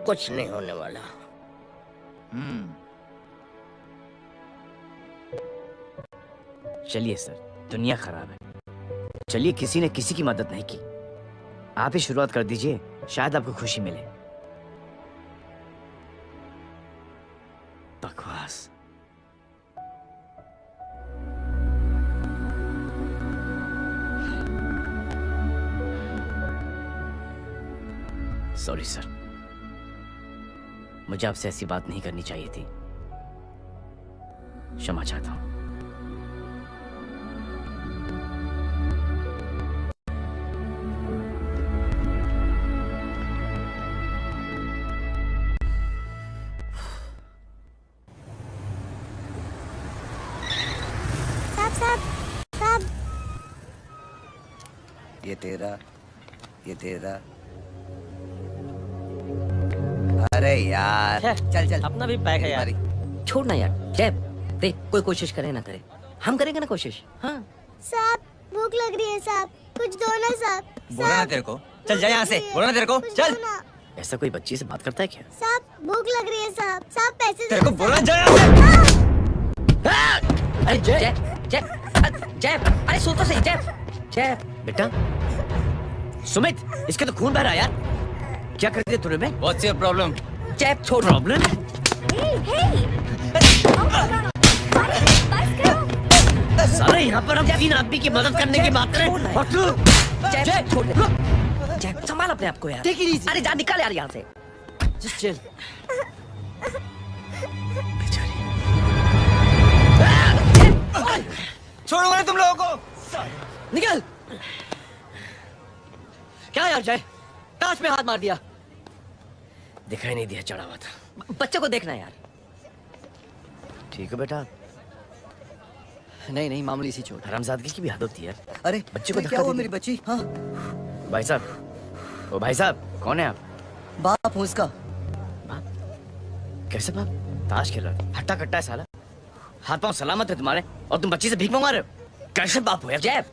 कुछ नहीं होने वाला। चलिए सर, दुनिया खराब है, चलिए किसी ने किसी की मदद नहीं की, आप ही शुरुआत कर दीजिए, शायद आपको खुशी मिले। बकवास। सॉरी सर, मुझे आपसे ऐसी बात नहीं करनी चाहिए थी, क्षमा चाहता हूं। ये तेरा। अरे यार चल चल, अपना भी पैक है यार। छोड़ ना यार। जैब देख, कोई कोशिश करे ना करे, हम करेंगे ना कोशिश। हाँ साहब, भूख लग रही है साहब, कुछ दो ना साहब। बोला ना तेरे को, चल जा यहाँ से, बोला ना तेरे को, चल। ऐसा कोई बच्ची से बात करता है क्या? साहब भूख लग रही है साहब, साहब पैसे तेरे को बोला जा यहाँ से। अरे जैब, अरे सो तो सही। जैब बेटा, सुमित, इसके तो खून बह रहा है यार, क्या कर दिया तूने? में What's your problem? जैब छोड़। प्रॉब्लम? सारे यहाँ पर हम 3 आदमी की मदद करने की बात करें और तू जैब छोड़ दे। जैब संभाल अपने आप को यार। अरे जा, निकल यार यहाँ से। Just chill। छोड़ूंगा तुम लोगों को। निकल। क्या यार जय, ताश में हाथ मार दिया। दिखाई नहीं दिया, चढ़ा हुआ था। बच्चे को देखना यार। ठीक है बेटा। नहीं मामूली सी चोट। हरामजादगी की भी हद होती है यार। अरे बच्चे को क्या हुआ मेरी बच्ची? हाँ भाई साहब, ओ भाई साहब, कौन है आप? बाप हूँ उसका। कैसे बाप? ताश खेल रहा, हट्टा कट्टा है साला, हाथ पांव सलामत है तुम्हारे और तुम बच्ची से भीख मंगवा रहे हो? कैसे बाप हो यार? जैब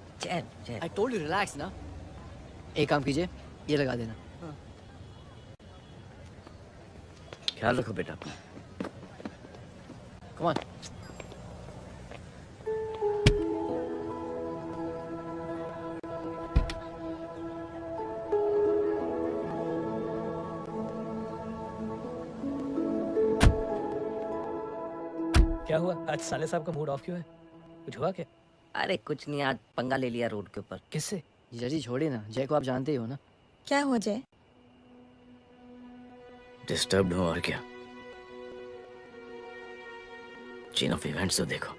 आई टोल्ड यू रिलैक्स ना। एक काम कीजिए, ये लगा देना। ख्याल रखो बेटा। Come on. क्या हुआ आज साले साहब का मूड ऑफ क्यों है? कुछ हुआ क्या? अरे कुछ नहीं, आज पंगा ले लिया रोड के ऊपर। किससे? जीजा जी छोड़िए ना, जय को आप जानते ही हो ना। क्या हुआ जय? डिस्टर्ब्ड हूँ और क्या। चेन ऑफ इवेंट्स तो देखो,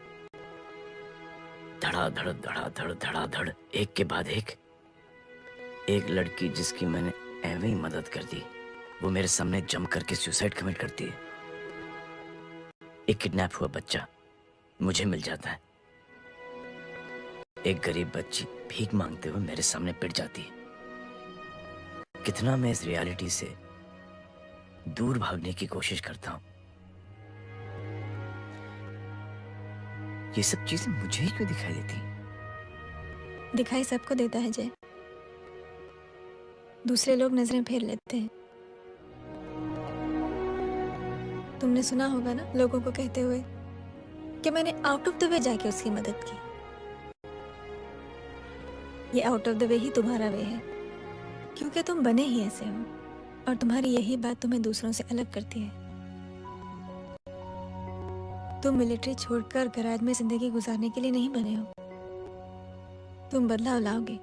धड़ाधड़ धड़ाधड़ धड़ाधड़, एक के बाद एक लड़की जिसकी मैंने एवं ही मदद कर दी, वो मेरे सामने जंप करके सुसाइड कमिट करती है। एक किडनैप हुआ बच्चा मुझे मिल जाता है। एक गरीब बच्ची भीख मांगते हुए मेरे सामने पिट जाती है। कितना मैं इस रियलिटी से दूर भागने की कोशिश करता हूं। ये सब चीजें मुझे ही क्यों दिखाई देती? दिखाई सबको देता है जय, दूसरे लोग नजरें फेर लेते हैं। तुमने सुना होगा ना लोगों को कहते हुए कि मैंने आउट ऑफ द वे जाके उसकी मदद की। ये आउट ऑफ द वे ही तुम्हारा वे है, क्योंकि तुम बने ही ऐसे हो और तुम्हारी यही बात तुम्हें दूसरों से अलग करती है। तुम मिलिट्री छोड़कर गैराज में जिंदगी गुजारने के लिए नहीं बने हो, तुम बदलाव लाओगे।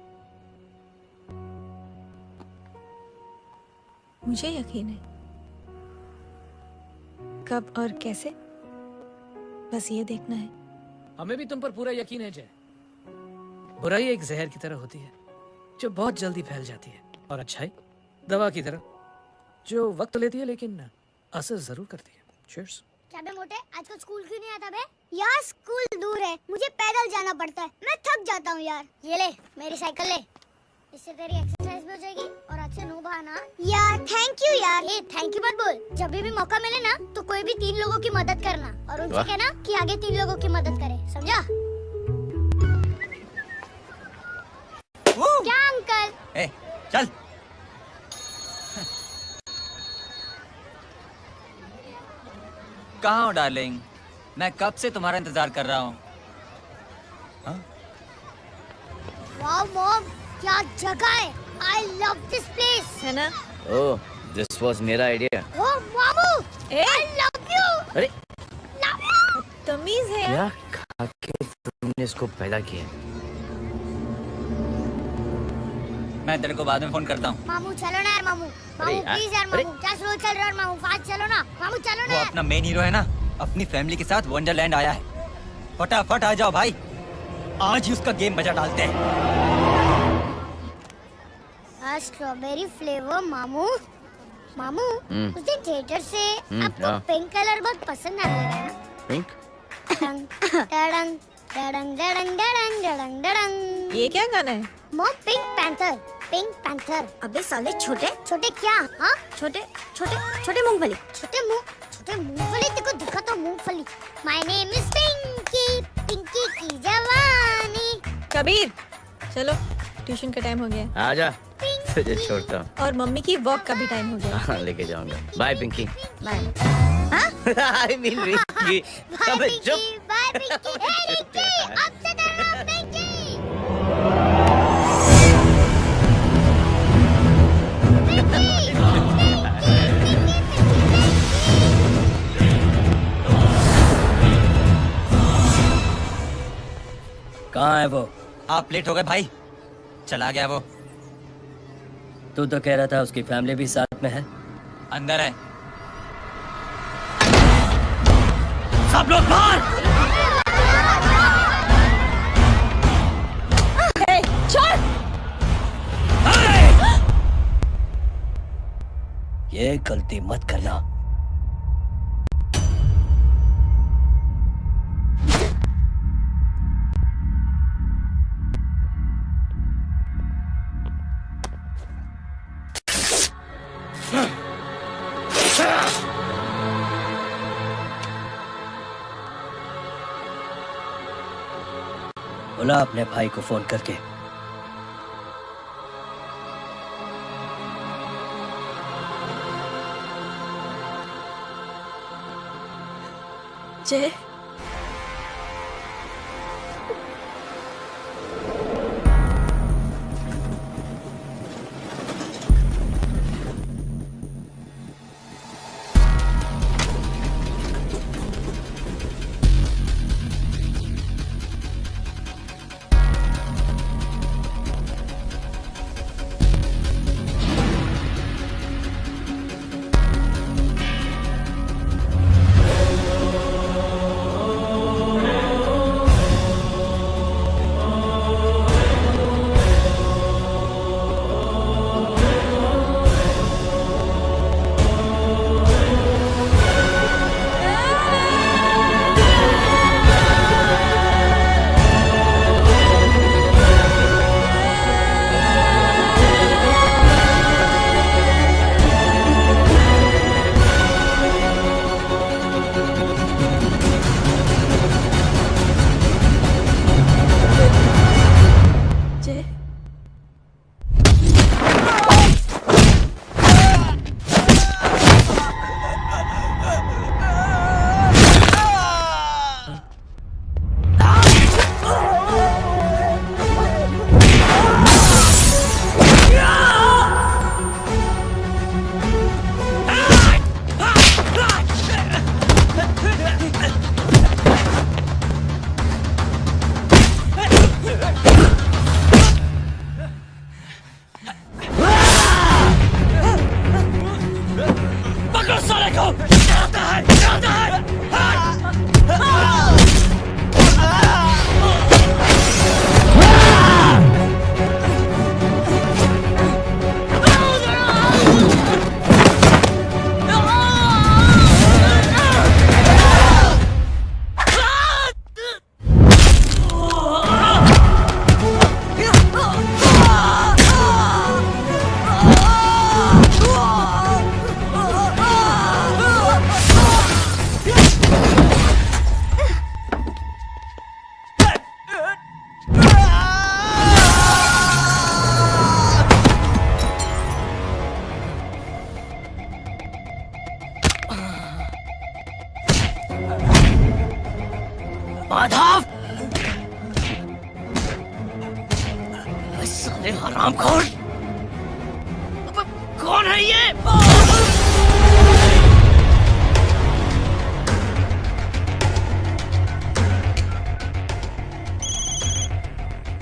मुझे यकीन है। कब और कैसे, बस ये देखना है। हमें भी तुम पर पूरा यकीन है जय। बुराई एक जहर की तरह होती है जो बहुत जल्दी फैल जाती है, और अच्छाई दवा की तरह जो वक्त लेती है लेकिन असर जरूर करती है। चीयर्स। क्या बे मोटे, आजकल स्कूल क्यों नहीं आता बे? यार स्कूल दूर है, मुझे पैदल जाना पड़ता है, मैं थक जाता हूँ यार। ये ले मेरी साइकिल ले, इससे तेरी एक्सरसाइज भी हो जाएगी और अच्छे नो बहाना। यार थैंक यू यार। ए थैंक यू मत बोल, जब भी मौका मिले ना तो कोई भी 3 लोगों की मदद करना और उनसे कहना कि आगे 3 लोगों की मदद करे, समझा? क्या अंकल? ए, चल। कहाँ हो डार्लिंग? मैं कब से तुम्हारा इंतजार कर रहा हूँ। वाओ मॉम, क्या जगह है। I love this place. है ना? ओह, दिस वाज मेरा आइडिया। ओह मामू, I love you. अरे Love you. तमीज है क्या खा के तुमने इसको पैदा किया? मैं तेरे को बाद में फोन करता हूँ। मामू चलो ना यार, मामू मामू प्लीज यार, मामू क्या स्लो चल रहा है मामू, फास्ट चलो ना मामू, चलो ना। वो अपना मेन हीरो है ना, अपनी फैमिली के साथ वंडरलैंड आया है। फटाफट आ जाओ भाई, आज ही उसका गेम बजा डालते हैं। स्ट्रॉबेरी फ्लेवर मामू। मामू उस दिन थिएटर से आपको हाँ। पिंक कलर बहुत पसंद आने लगा ना? पिंक? डडंग डडंग डडंग डडंग डडंग डडंग डडंग। ये क्या गाना है? Mom pink panther, pink panther. अबे साले छोटे छोटे क्या? हाँ छोटे छोटे छोटे मूंगफली, छोटे मूंगफली। देखो दिखा तो मूंगफली। My name is Pinky, Pinky की जवानी। कबीर चलो, ट्यूशन का टाइम हो गया। आजा, तुझे छोड़ता हूँ। और मम्मी की वॉक का भी टाइम हो गया। हाँ, लेके जाऊंगा। Bye Pinky. Bye. I mean Rinky. अबे चुप। बाय पिंकी। हे रिंकी, अब से तेरा नाम पिंकी। कहाँ है वो? आप लेट हो गए भाई, चला गया वो। तू तो कह रहा था उसकी फैमिली भी साथ में है। अंदर है। सब लोग बाहर। ये गलती मत करना। बोला अपने भाई को फोन करके। जय कौन है ये?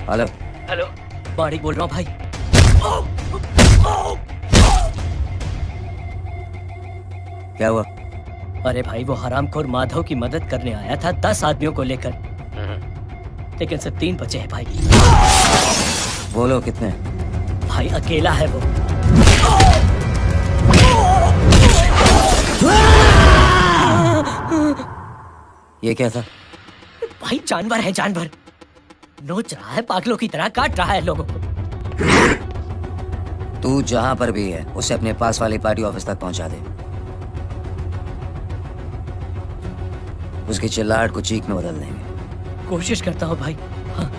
हेलो। हेलो, बारीक बोल रहा हूँ भाई। क्या हुआ? अरे भाई, वो हरामखोर माधव की मदद करने आया था 10 आदमियों को लेकर, लेकिन सिर्फ 3 बचे हैं भाई। बोलो कितने? भाई अकेला है वो। ये क्या था? भाई जानवर है, जानवर। नोच रहा है, पागलों की तरह काट रहा है लोगों को। तू जहां पर भी है उसे अपने पास वाली पार्टी ऑफिस तक पहुंचा दे। उसकी चिल्लाहट को चीख में बदल देंगे। कोशिश करता हूँ भाई। हाँ।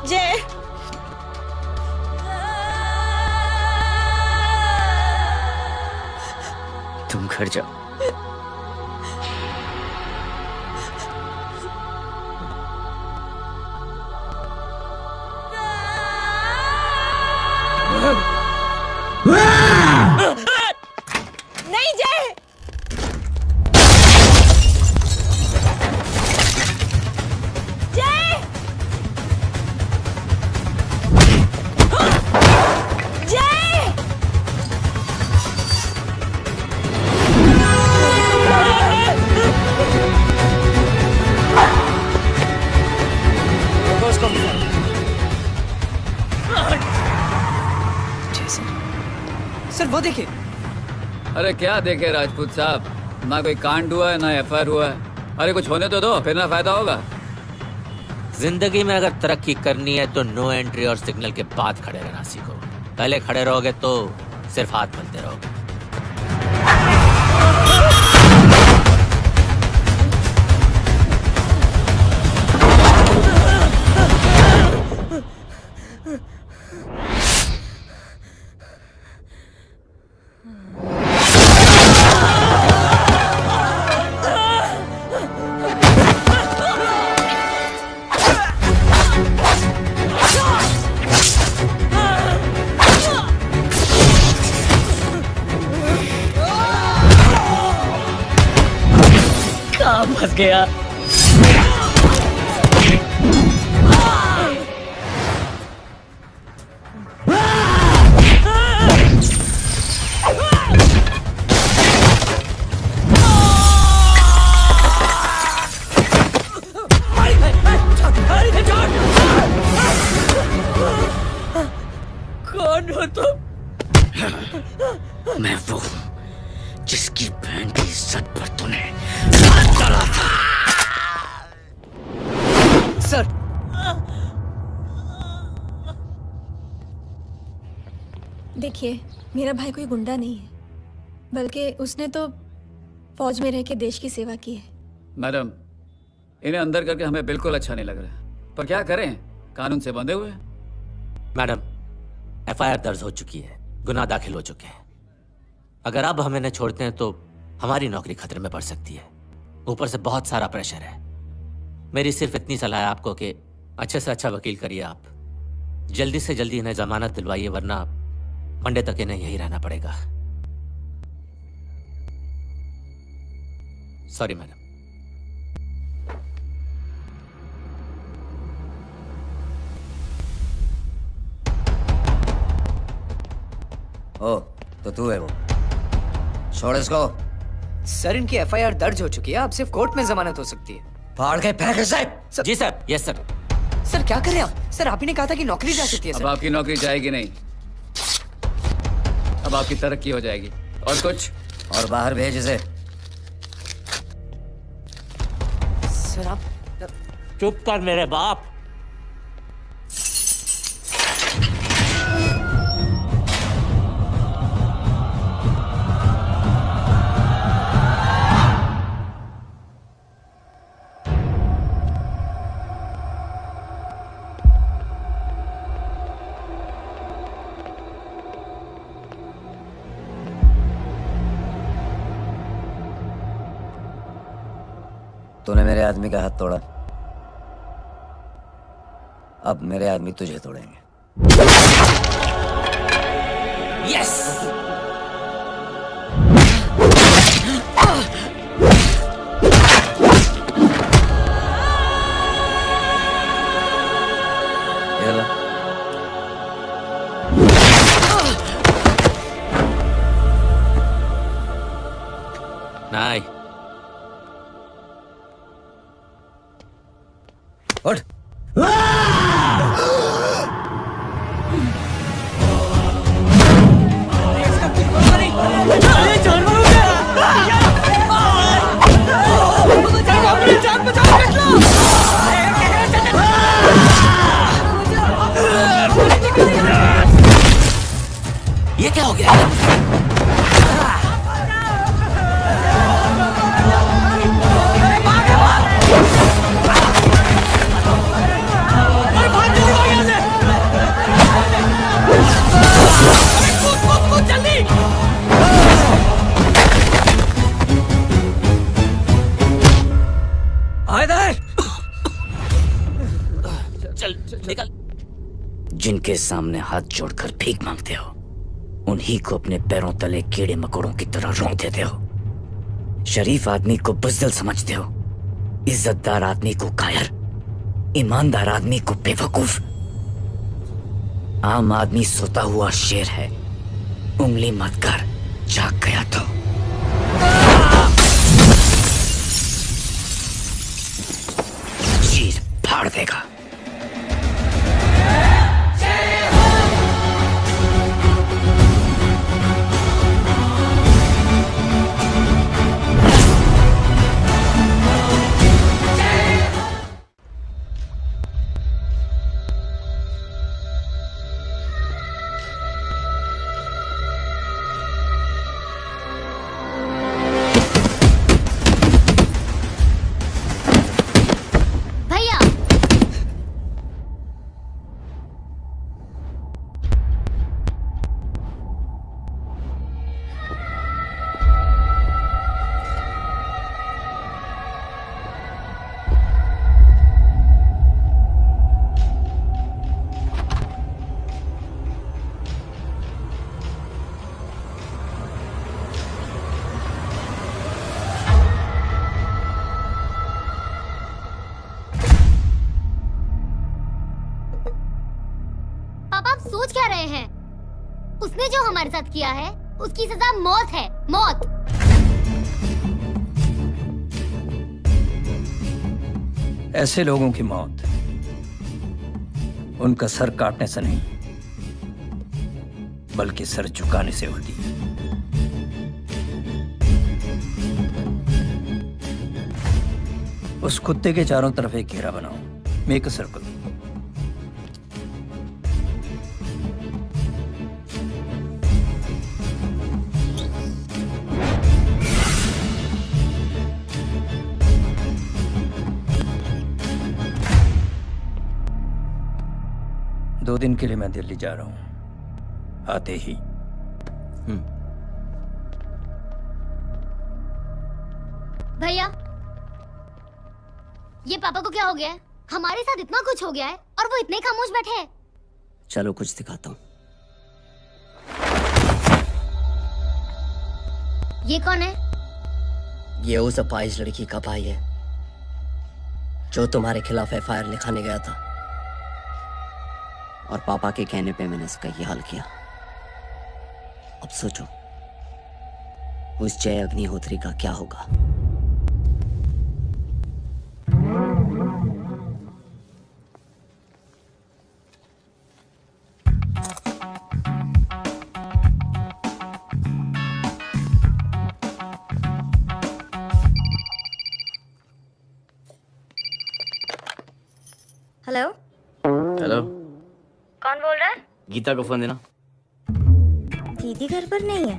जय, तुम घर जाओ। नहीं जय, जय, जय। सर वो देखिए। अरे क्या देखे राजपूत साहब, ना कोई कांड हुआ है ना एफआईआर हुआ है। अरे कुछ होने तो दो, फिर ना फायदा होगा। जिंदगी में अगर तरक्की करनी है तो नो एंट्री और सिग्नल के बाद खड़े रहना सीखो। पहले खड़े रहोगे तो सिर्फ हाथ मलते रहोगे। फंस गया। कौन हो तुम? मैं वो हूं जिसकी बहन की इज्जत पर तूने हाथ डाला था। सर, देखिए, मेरा भाई कोई गुंडा नहीं है, बल्कि उसने तो फौज में रह के देश की सेवा की है। मैडम, इन्हें अंदर करके हमें बिल्कुल अच्छा नहीं लग रहा, पर क्या करें, कानून से बंधे हुए हैं। मैडम, एफआईआर दर्ज हो चुकी है, गुनाह दाखिल हो चुके हैं। अगर अब हम इन्हें छोड़ते हैं तो हमारी नौकरी खतरे में पड़ सकती है। ऊपर से बहुत सारा प्रेशर है। मेरी सिर्फ इतनी सलाह है आपको कि अच्छे से अच्छा वकील करिए आप। जल्दी से जल्दी इन्हें जमानत दिलवाइए, वरना मंडे तक इन्हें यही रहना पड़ेगा। Sorry madam. ओ, तो तू है वो। छोड़ इसको। सर, इनकी एफआईआर दर्ज हो चुकी है, अब सिर्फ कोर्ट में जमानत हो सकती है। फाड़ के फेंक साहब। जी सर। Yes sir. सर क्या कर रहे हैं आप? सर, आप ही ने कहा था कि नौकरी जा सकती है। अब आपकी नौकरी जाएगी नहीं, अब आपकी तरक्की हो जाएगी। और कुछ? और बाहर भेज इसे। सर आप चुप कर मेरे बाप। तूने मेरे आदमी का हाथ तोड़ा, अब मेरे आदमी तुझे तोड़ेंगे। यस। नहीं। उठ। ये क्या हो गया? निकल। जिनके सामने हाथ जोड़कर भीख मांगते हो, उन्हीं को अपने पैरों तले कीड़े मकोड़ों की तरह रोक देते हो। शरीफ आदमी को बुज़दिल समझते हो, इज्जतदार आदमी को कायर, ईमानदार आदमी को बेवकूफ। आम आदमी सोता हुआ शेर है, उंगली मत कर, जाग गया तो। चीर फाड़ देगा। सोच क्या रहे हैं? उसने जो हमारे साथ किया है उसकी सजा मौत है, मौत। ऐसे लोगों की मौत उनका सर काटने से नहीं, बल्कि सर झुकाने से होती है। उस कुत्ते के चारों तरफ एक घेरा बनाओ, मेक अ सर्कल। दो दिन के लिए मैं दिल्ली जा रहा हूं, आते ही। भैया, ये पापा को क्या हो गया है? हमारे साथ इतना कुछ हो गया है और वो इतने खामोश बैठे हैं। चलो कुछ दिखाता हूँ। ये कौन है? ये उस अपाहिज लड़की का भाई है जो तुम्हारे खिलाफ एफआईआर लिखाने गया था, और पापा के कहने पे मैंने इसका ये हाल किया। अब सोचो उस जय अग्निहोत्री का क्या होगा। हेलो हेलो, कौन बोल रहा है? गीता को फोन देना। दीदी घर पर नहीं है।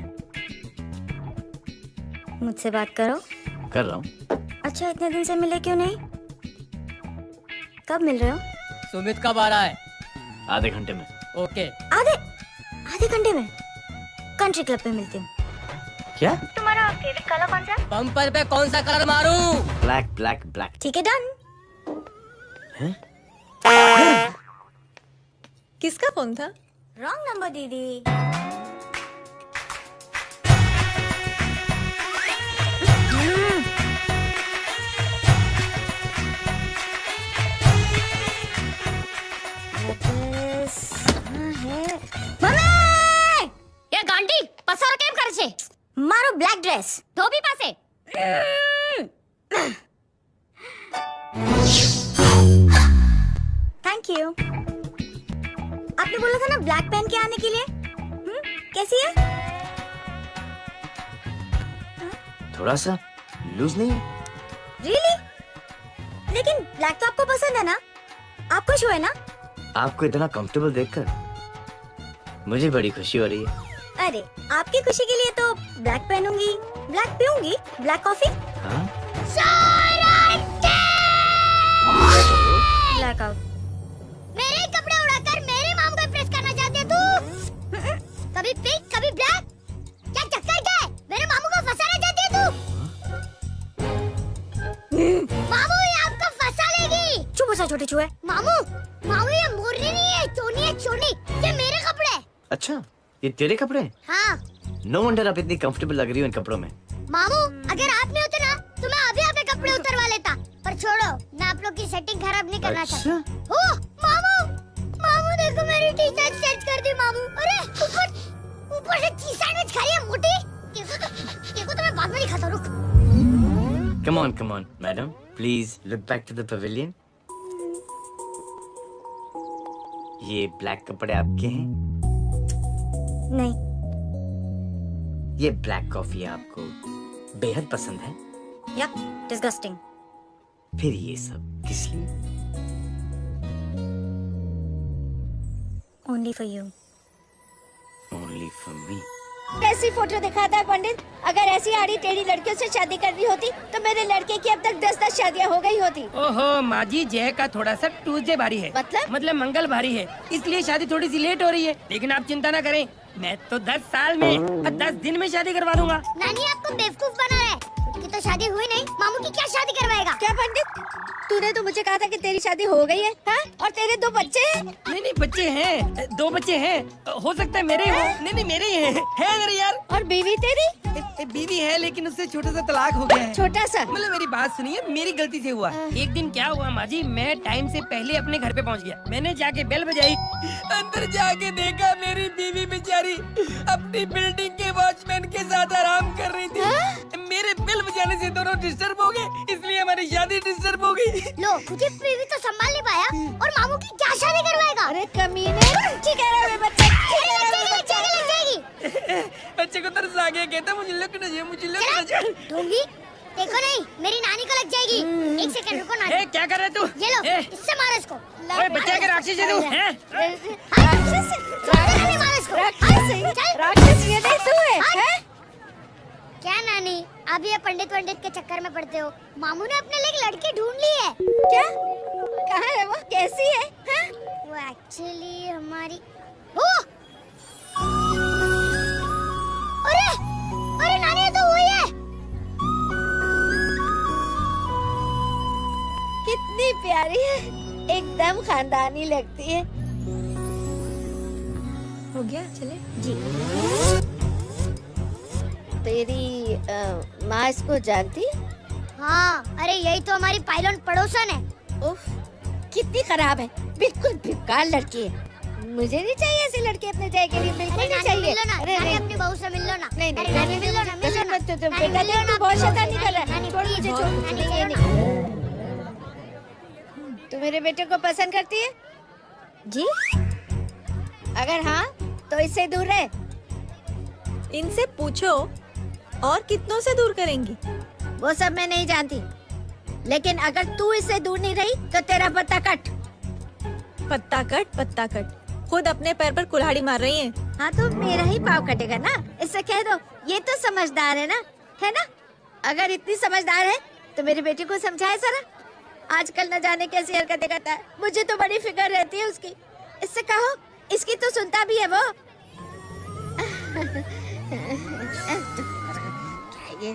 मुझसे बात करो। कर रहा हूँ। अच्छा, इतने दिन से मिले क्यों नहीं? कब मिल रहे हो? सुमित कब आ रहा है? आधे घंटे में। ओके। आधे घंटे में कंट्री क्लब पे मिलती हूँ। क्या? तुम्हारा फेवरेट कलर कौन सा? बम्पर पे कौन सा कलर मारूं? Black black black. ठीक है, डन। किसका फोन था? रॉन्ग नंबर दीदी। ये गांडी पसार केम करे छे? मारो ब्लैक ड्रेस धोबी पासे। Thank you. आपने बोला था ना ब्लैक पेन के आने के लिए। कैसी है? थोड़ा सा लूज नहीं है? रियली? लेकिन ब्लैक तो आपको पसंद है ना? आप खुश हुए ना? आपको इतना कंफर्टेबल देखकर मुझे बड़ी खुशी हो रही है। अरे आपकी खुशी के लिए तो ब्लैक पहनूंगी, ब्लैक पीऊंगी, ब्लैक कॉफी। हाँ? Black out. मेरे कपड़े उड़ाकर मेरे मामू को इम्प्रेस करना चाहती है तू? कभी पिंक कभी ब्लैक, क्या चक्कर क्या है? मेरे मामू को फंसाना चाहती है तू? मामू ये आपको फंसा लेगी। चुप हो जा छोटे चूहे। मामू मामू ये मोरनी नहीं है, चोनी है चोनी। ये मेरे कपड़े हैं। अच्छा ये तेरे कपड़े हैं? हाँ नो वंडर आप इतनी कंफर्टेबल लग रही हो इन कपड़ों में। मामू अगर आप नहीं होते ना तो मैं अभी अपने कपड़े उतरवा लेता, पर छोड़ो मैं आप लोग की सेटिंग खराब नहीं करना चाहता। ओह मामू मामू देखो मेरी टी शर्ट चेंज कर दी मामू। अरे ऊपर से चीज सैंडविच खा रही है मोटी। देखो तो मैं बाद में नहीं खाता, रुक। Come on madam please look back to the pavilion. ये ब्लैक कपड़े आपके हैं? नहीं। ये ब्लैक कॉफी आपको बेहद पसंद है? या डिस्गस्टिंग। फिर ये सब किस लिए? Only for you. Only for me. कैसी फोटो दिखाता है पंडित? अगर ऐसी आड़ी टेढ़ी लड़कियों से शादी करनी होती तो मेरे लड़के की अब तक 10 शादियां हो गई होती। ओहो माँ जी, जय का थोड़ा सा ट्यूसडे भारी है। मतलब मंगल भारी है, इसलिए शादी थोड़ी सी लेट हो रही है। लेकिन आप चिंता ना करें, मैं तो 10 साल में और 10 दिन में शादी करवा दूंगा। नानी आपको बेवकूफ बना रहा है। उसकी तो शादी हुई नहीं, मामू की क्या शादी करवाएगा? क्या पंडित, तूने तो मुझे कहा था कि तेरी शादी हो गई है, हाँ? और तेरे 2 बच्चे हैं? नहीं बच्चे हैं, 2 बच्चे हैं। हो सकता है मेरे हो। नहीं मेरे ही है मेरे यार। और बीवी तेरी? बीवी है लेकिन उससे छोटा सा तलाक हो गया है। छोटा सा? मतलब मेरी बात सुनिए, मेरी गलती से हुआ। एक दिन क्या हुआ माँ जी, मैं टाइम से पहले अपने घर पे पहुँच गया। मैंने जाके बेल बजाई, अंदर जाके देखा मेरी बीवी बेचारी अपनी बिल्डिंग के वॉचमैन के साथ आराम कर रही थी। मेरे बेल बजाने से दोनों डिस्टर्ब हो गए, इसलिए हमारी शादी डिस्टर्ब हो गई। लो तुझे बीवी तो संभाल नहीं पाया और मामू की क्या शादी करवाएगा? अरे कमीने, ठीक है बच्चे लग जाएगी। बच्चे को तरस आ गया, कहता मुझे लगना चाहिए, मुझे लगना चाहिए। दूंगी देखो नहीं, मेरी नानी को लग जाएगी। 1 सेकंड रुको नानी। क्या कर रहे तू? ये लो, इससे मारो इसको। ओए बच्चे के राक्षस है तू, हैं? राक्षस ये नहीं तू है? क्या नानी, आप ये पंडित के चक्कर में पड़ते हो? मामू ने अपने लिए एक लड़की ढूंढ ली है। क्या? कहाँ है वो? कैसी है? हा? वो एक्चुअली हमारी। अरे नानी ये तो वही है। कितनी प्यारी है, एकदम खानदानी लगती है। हो गया, चले जी। तेरी माँ इसको जानती? हाँ, अरे यही तो हमारी पायलट पड़ोसन है। उफ, कितनी खराब है, बिल्कुल बेकार लड़की है। मुझे नहीं चाहिए ऐसी लड़की अपने जय के लिए, बिल्कुल नहीं चाहिए। अरे नहीं, अपनी बहू से मिल लो ना। नहीं नहीं, मिल लो ना। बेटा देख तू बहुत शैतानी कर रहा है। छोड़ मुझे, छोड़। तू मेरे बेटे को पसंद करती है? जी। अगर हाँ तो इससे दूर रहे। इनसे पूछो और कितनों से दूर करेंगी? वो सब मैं नहीं जानती, लेकिन अगर तू इससे दूर नहीं रही तो तेरा पत्ता कट। पत्ता कट खुद अपने पैर पर कुल्हाड़ी मार रही है। हाँ तो मेरा ही पाँव कटेगा ना, इससे कह दो। ये तो समझदार है ना? अगर इतनी समझदार है तो मेरी बेटी को समझाए जरा। आजकल न जाने कैसी हरकतें करता है, मुझे तो बड़ी फिक्र रहती है उसकी। इससे कहो, इसकी तो सुनता भी है वो। ये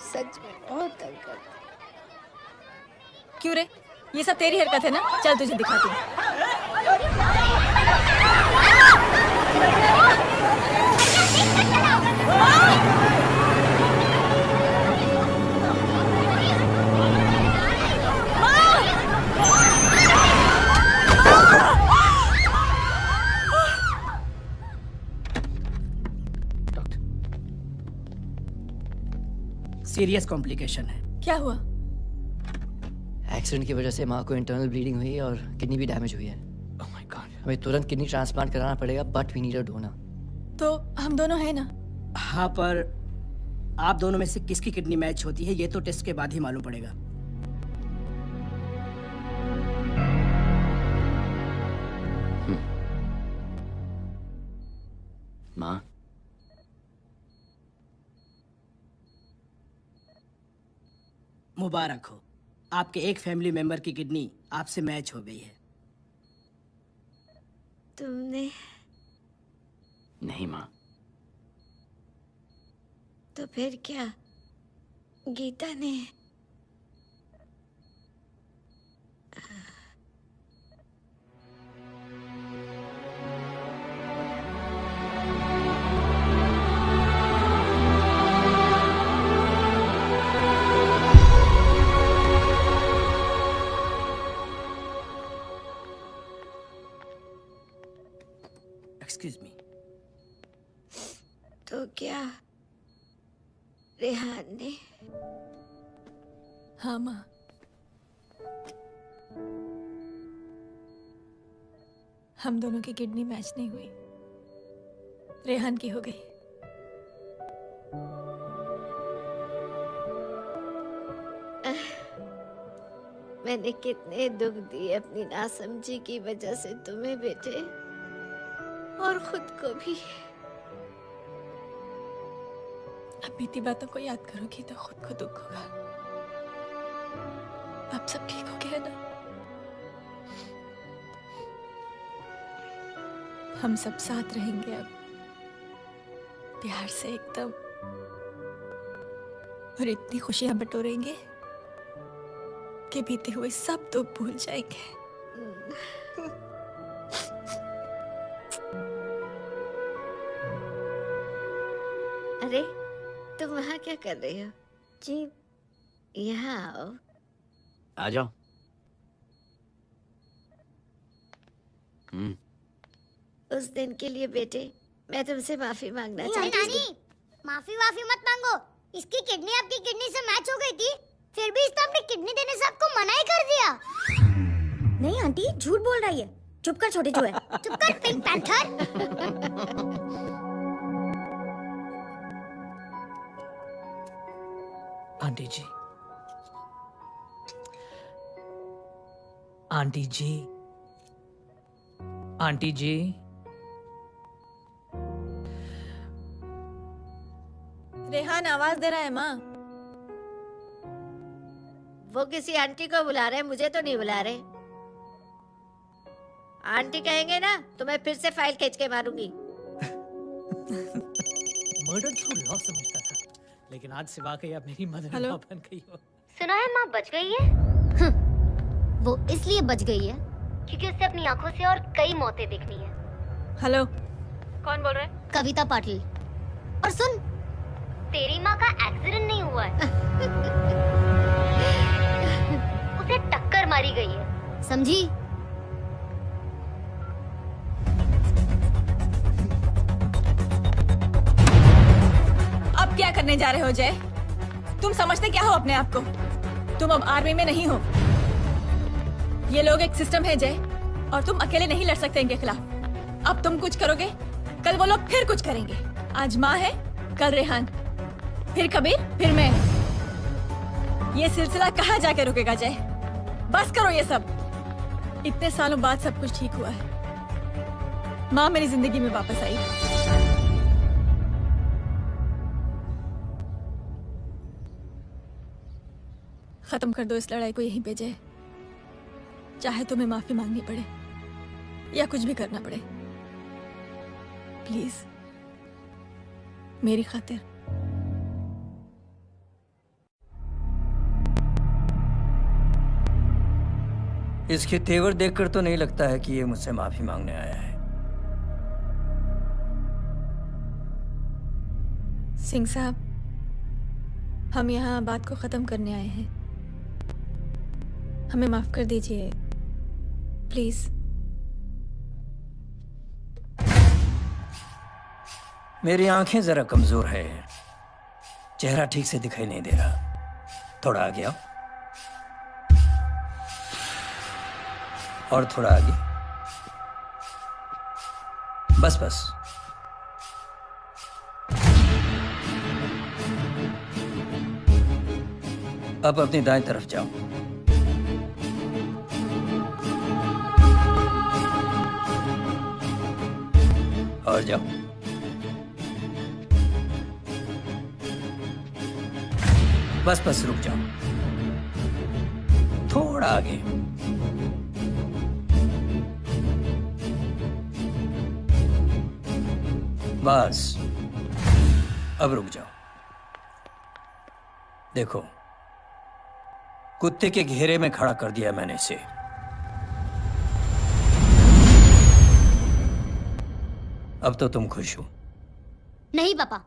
सच में बहुत तंग करता है। क्यों रे? ये सब तेरी हरकत है ना? चल तुझे दिखाती हूँ। सीरियस कॉम्प्लिकेशन है। क्या हुआ? एक्सीडेंट की वजह से माँ को इंटरनल ब्लीडिंग हुई है और किडनी भी डैमेज हुई है। Oh my God. हमें तुरंत किडनी ट्रांसप्लांट कराना पड़ेगा, but we need a donor. तो हम दोनों हैं ना? हाँ, पर आप दोनों में से किसकी किडनी मैच होती है ये तो टेस्ट के बाद ही मालूम पड़ेगा। माँ, मुबारक हो, आपके एक फैमिली मेंबर की किडनी आपसे मैच हो गई है। तुमने? नहीं माँ। तो फिर क्या? गीता ने? Excuse me. तो क्या रेहान ने? हाँ माँ। हम दोनों की किडनी मैच नहीं हुई, रेहान की हो गई। मैंने कितने दुख दिए अपनी नासमझी की वजह से तुम्हें बेटे, और खुद को भी। अब बीती बातों को याद करोगी तो खुद को दुख होगा। अब सब ठीक हो गया ना? हम सब साथ रहेंगे अब, प्यार से एकदम, और इतनी खुशियां बटोरेंगे कि बीते हुए सब दुख भूल जाएंगे। अरे तुम वहाँ क्या कर रहे हो? जी यहाँ आओ। आ जाओ। उस दिन के लिए बेटे मैं तुमसे माफी मांगना नहीं, चाहती नानी, हूँ। माफी वाफी मत मांगो। इसकी किडनी आपकी किडनी से मैच हो गई थी, फिर भी इसने अपनी किडनी देने से आपको मना ही कर दिया। नहीं आंटी, झूठ बोल रही है। चुप कर छोटे चूहे। चुप कर पिंक पैंथर। आंटी जी, आंटी जी, आंटी जी, रेहान आवाज दे रहा है माँ। वो किसी आंटी को बुला रहे हैं, मुझे तो नहीं बुला रहे। आंटी कहेंगे ना तो मैं फिर से फाइल खींच के मारूंगी। मर्डर थ्रू लॉ समझता था, लेकिन आज से वाकई आप मेरी मदर इन लॉ बन गई हो। सुना है माँ बच गई है। वो इसलिए बच गई है क्योंकि उसे अपनी आंखों से और कई मौतें देखनी है। हेलो, कौन बोल रहे हैं? कविता पाटिल। और सुन, तेरी माँ का एक्सीडेंट नहीं हुआ है, उसे टक्कर मारी गई है, समझी? अब क्या करने जा रहे हो जय? तुम समझते क्या हो अपने आप को? तुम अब आर्मी में नहीं हो। ये लोग एक सिस्टम है जय, और तुम अकेले नहीं लड़ सकते इनके खिलाफ। अब तुम कुछ करोगे, कल वो लोग फिर कुछ करेंगे। आज माँ है, कल रेहान, फिर कबीर, फिर मैं। ये सिलसिला कहाँ जाके रुकेगा जय? बस करो ये सब। इतने सालों बाद सब कुछ ठीक हुआ है। माँ मेरी जिंदगी में वापस आई। खत्म कर दो इस लड़ाई को यहीं पे जय। चाहे तुम्हें माफी मांगनी पड़े या कुछ भी करना पड़े, प्लीज मेरी खातिर इसके तेवर देखकर तो नहीं लगता है कि ये मुझसे माफी मांगने आया है। सिंह साहब, हम यहाँ बात को खत्म करने आए हैं। हमें माफ कर दीजिए प्लीज। मेरी आंखें जरा कमजोर है, चेहरा ठीक से दिखाई नहीं दे रहा। थोड़ा आगे आओ, और थोड़ा आगे। बस बस। अब अपनी दाएं तरफ जाओ। और जाओ। बस बस रुक जाओ, थोड़ा आगे। बस अब रुक जाओ। देखो, कुत्ते के घेरे में खड़ा कर दिया मैंने इसे। अब तो तुम खुश हो? नहीं पापा,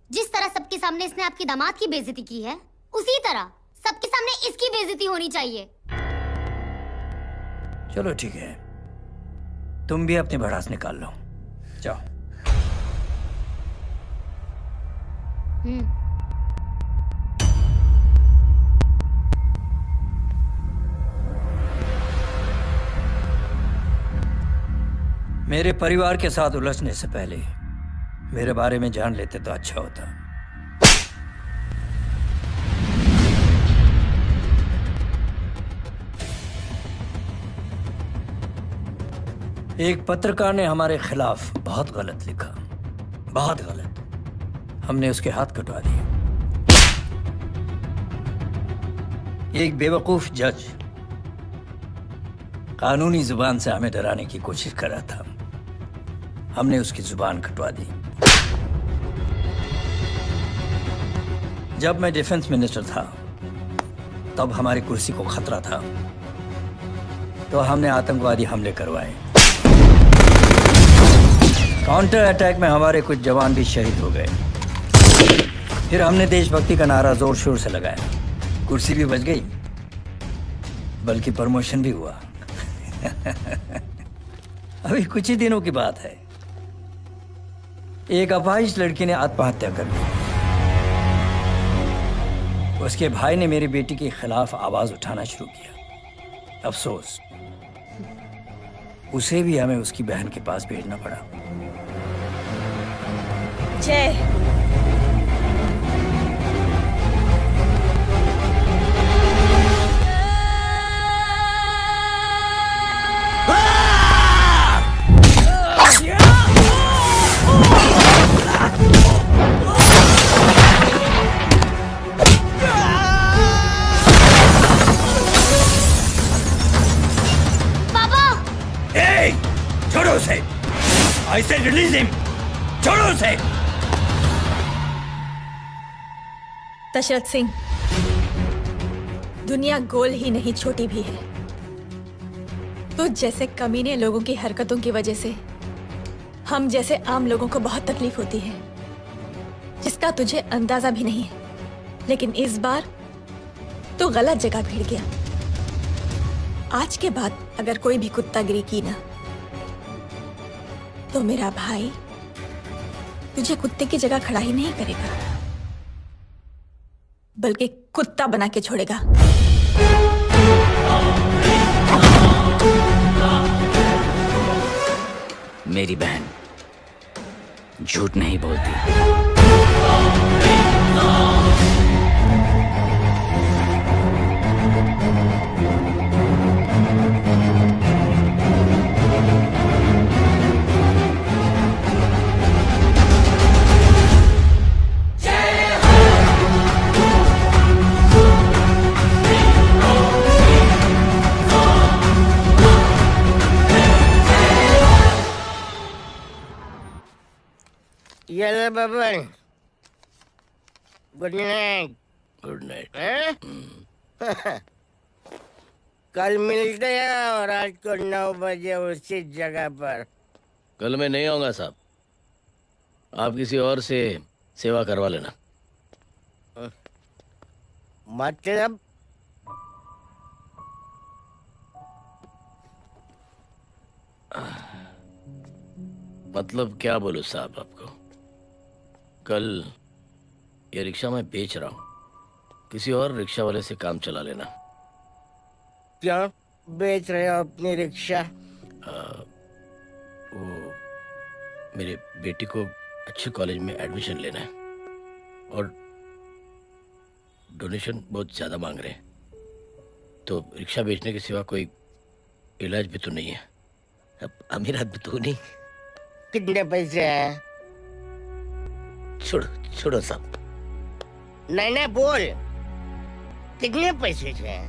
जिस तरह सबके सामने इसने आपकी दामाद की बेइज्जती की है, उसी तरह सबके सामने इसकी बेइज्जती होनी चाहिए। चलो ठीक है, तुम भी अपनी भड़ास निकाल लो। जाओ। मेरे परिवार के साथ उलझने से पहले मेरे बारे में जान लेते तो अच्छा होता। एक पत्रकार ने हमारे खिलाफ बहुत गलत लिखा, बहुत गलत। हमने उसके हाथ कटवा दिए। एक बेवकूफ जज कानूनी जुबान से हमें डराने की कोशिश कर रहा था। हमने उसकी जुबान कटवा दी। जब मैं डिफेंस मिनिस्टर था, तब हमारी कुर्सी को खतरा था, तो हमने आतंकवादी हमले करवाए। काउंटर अटैक में हमारे कुछ जवान भी शहीद हो गए। फिर हमने देशभक्ति का नारा जोर शोर से लगाया। कुर्सी भी बच गई, बल्कि प्रमोशन भी हुआ। अभी कुछ ही दिनों की बात है, एक अपाहिज लड़की ने आत्महत्या कर ली। उसके भाई ने मेरी बेटी के खिलाफ आवाज उठाना शुरू किया। अफसोस, उसे भी हमें उसकी बहन के पास भेजना पड़ा। जय। छोड़ो उसे! I said release him! छोड़ो उसे! दशरथ सिंह, दुनिया गोल ही नहीं छोटी भी है। तुझ जैसे कमीने लोगों की हरकतों की वजह से हम जैसे आम लोगों को बहुत तकलीफ होती है, जिसका तुझे अंदाजा भी नहीं है। लेकिन इस बार तू गलत जगह भिड़ गया। आज के बाद अगर कोई भी कुत्तागिरी की ना, तो मेरा भाई तुझे कुत्ते की जगह खड़ा ही नहीं करेगा, बल्कि कुत्ता बना के छोड़ेगा। मेरी बहन झूठ नहीं बोलती। ये ले Baban, good night. Good night. कल मिलते हैं और रात को 9 बजे उसी जगह पर। कल मैं नहीं आऊंगा साहब, आप किसी और से सेवा करवा लेना। मतलब? मतलब क्या बोलूं साहब आपको, कल ये रिक्शा मैं बेच रहा हूं, किसी और रिक्शा वाले से काम चला लेना। क्या बेच रहे हो अपनी रिक्शा? वो मेरे बेटी को अच्छे कॉलेज में एडमिशन लेना है और डोनेशन बहुत ज्यादा मांग रहे हैं, तो रिक्शा बेचने के सिवा कोई इलाज भी तो नहीं है। अब अमीर आदमी तो नहीं। कितने पैसे हैं? छोड़ो छोड़ो साहब। नहीं बोल, कितने पैसे हैं?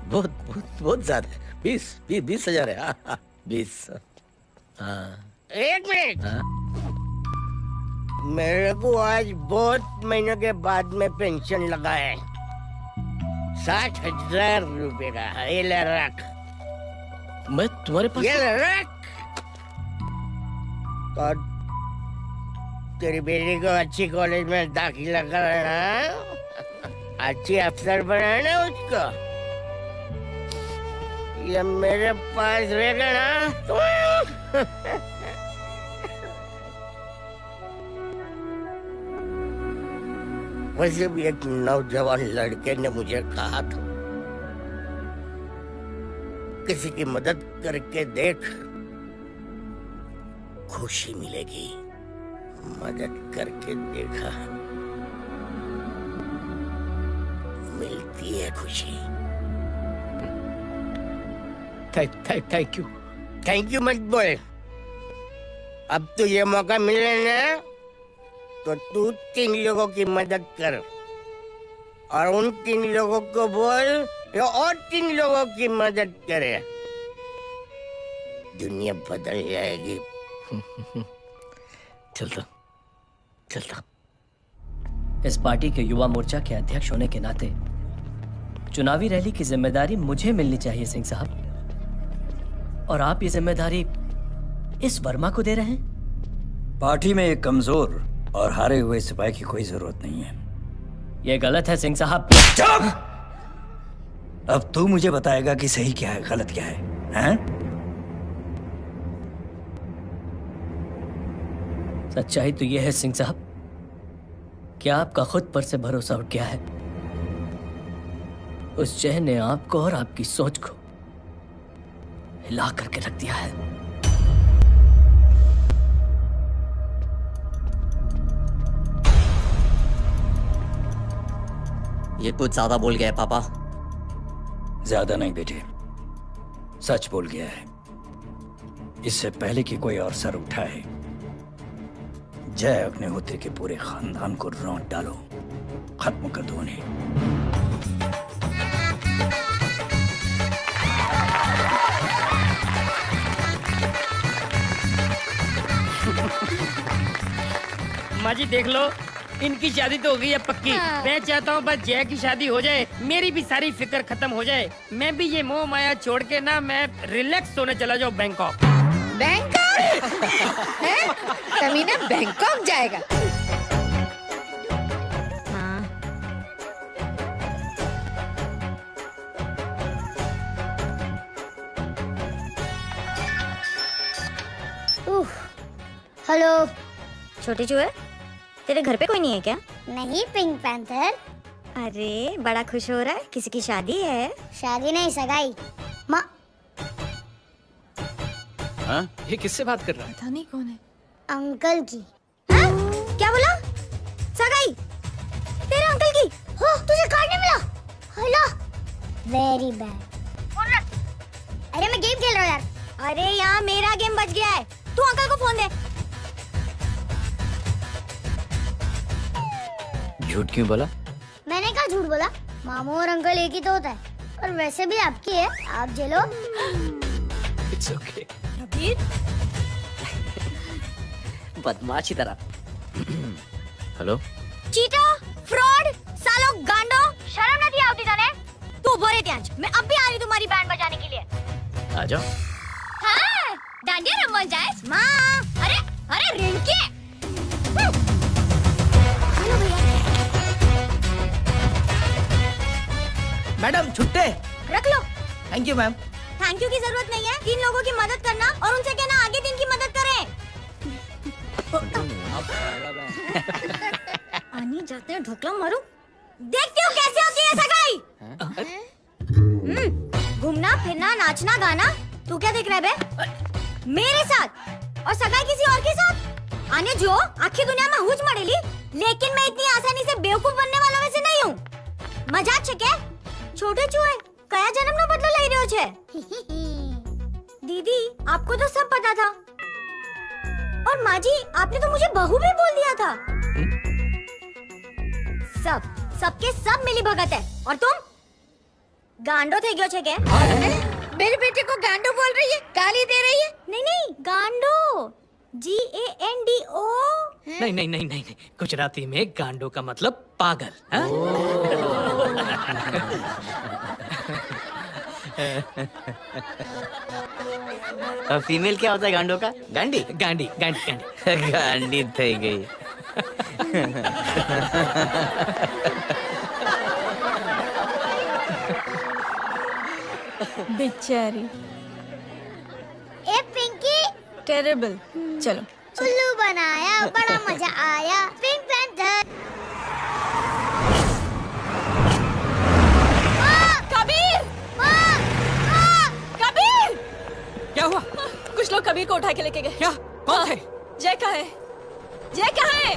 बहुत बहुत बहुत ज्यादा है। 20,000 है। 20। हाँ। एक मिनट। मेरे को आज बहुत महीनों के बाद में पेंशन लगा है, 60,000 रुपए का। ये ले रख। मैं तुम्हारे पास? ये ले रख। और तेरी बेटी को अच्छी कॉलेज में दाखिला कराना, अच्छी अफसर बनाना उसको। ये मेरे पास रहेगा ना। वैसे भी एक नौजवान लड़के ने मुझे कहा था, किसी की मदद करके देख, खुशी मिलेगी। मदद करके देखा, मिलती है खुशी। थैंक यू मत बोल। अब तो ये मौका मिले ना, तो तू 3 लोगों की मदद कर और उन 3 लोगों को बोल ये और 3 लोगों की मदद करे। दुनिया बदल जाएगी। चलता चलता। इस पार्टी के युवा मोर्चा के अध्यक्ष होने के नाते चुनावी रैली की जिम्मेदारी मुझे मिलनी चाहिए सिंह साहब, और आप ये जिम्मेदारी इस वर्मा को दे रहे हैं। पार्टी में एक कमजोर और हारे हुए सिपाही की कोई जरूरत नहीं है। ये गलत है सिंह साहब। चुप! अब तू मुझे बताएगा कि सही क्या है, गलत क्या है, हैं? सच्चाई तो यह है सिंह साहब, क्या आपका खुद पर से भरोसा उठ गया है। उस जहन ने आपको और आपकी सोच को हिला करके रख दिया है। ये कुछ ज्यादा बोल गया है पापा। ज्यादा नहीं बेटे, सच बोल गया है। इससे पहले कि कोई और सर उठाए, जय अग्निहोत्री के पूरे खानदान को रौंद डालो, खत्म कर दो उन्हें। माँ जी देख लो, इनकी शादी तो हो गई है पक्की। मैं चाहता हूँ बस जय की शादी हो जाए, मेरी भी सारी फिक्र खत्म हो जाए। मैं भी ये मोह माया छोड़ के ना, मैं रिलैक्स होने चला जाऊँ बैंकॉक। बैंकॉक? कमीना बैंकॉक जाएगा? हेलो छोटे चूहे, तेरे घर पे कोई नहीं है क्या? नहीं पिंक पैंथर। अरे बड़ा खुश हो रहा है, किसी की शादी है? शादी नहीं, सगाई। माँ हाँ? ये किससे बात कर रहा है? पता नहीं कौन है। अंकल की। हाँ? क्या बोला? सगाई? तेरे अंकल की? हो, तुझे कार्ड नहीं मिला? Hello, very bad. अरे मैं गेम खेल रहा हूँ यार। अरे यहाँ मेरा गेम बच गया है, तू अंकल को फोन दे। झूठ क्यों बोला? मैंने कहा झूठ बोला? मामू और अंकल एक ही तो होता है, और वैसे भी आपकी है, आप झेलो। It's okay. बदमाशी तरह। हेलो? चीटा, फ्रॉड, सालो गांडो, शर्म नहीं आती तने? तू बोरे त्यांच, मैं अब भी आ रही तुम्हारी बैंड बजाने के लिए। आ जाओ। हाँ, डांडिया रमन जाए। माँ, अरे रिंकी। मैडम छुट्टे। रख लो। Thank you ma'am. Thank you की जरूरत नहीं है। 3 लोगों की मदद करना और उनसे कहना आगे दिन की मदद करें। आनी जाते हैं ढोकला मारूं। देखती हूँ कैसे होती है सगाई। घूमना फिरना नाचना गाना, तू क्या देख रहा है बे? मेरे साथ और सगाई किसी और के साथ। आने जो आखिर दुनिया में हुज मड़ेली, लेकिन मैं इतनी आसानी से बेवकूफ बनने वाला वैसे नहीं हूँ। मजाक छे क्या? छोटे चूहे कया जन्म नो बदलो लई रह्यो छे। दीदी आपको तो सब पता था, और माँ जी आपने तो मुझे बहू भी बोल दिया था। सबके सब मिली भगत है, और तुम गांडो थे गयो छे के? मेरे बेटे को गांडो बोल रही है, गाली दे रही है। नहीं गांडो, GANDO। नहीं, गुजराती में गांडो का मतलब पागल। हाँ? और फीमेल क्या होता है गांडो का? गांडी। गांडी थई गई। बेचारी। ए पिंकी। टेरेबल। चलो। उल्लू बनाया, बड़ा मजा आया। Pink panther. कबीर! कबीर! क्या हुआ? कुछ लोग कबीर को उठा के लेके गए। क्या? कौन थे? जय कहाँ है? जय कहाँ है?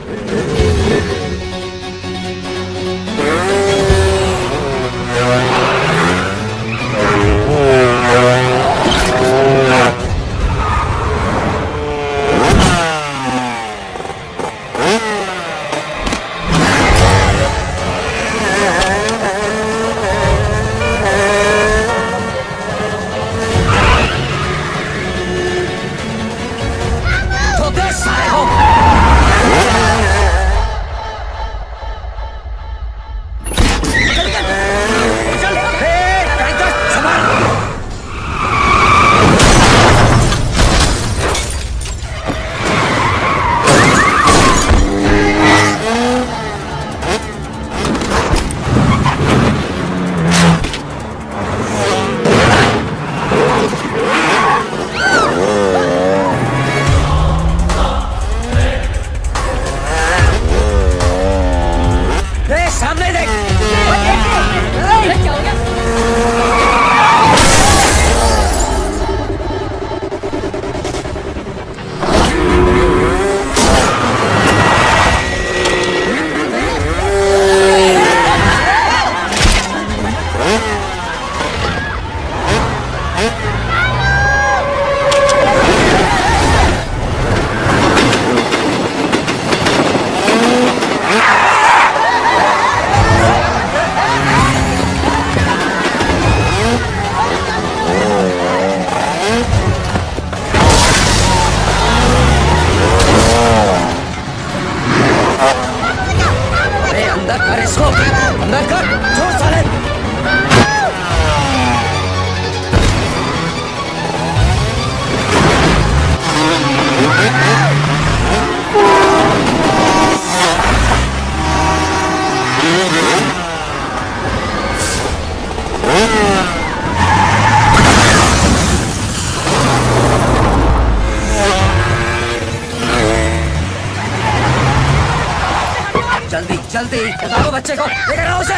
जल्दी बताओ बच्चे को, लेकर आओ उसे।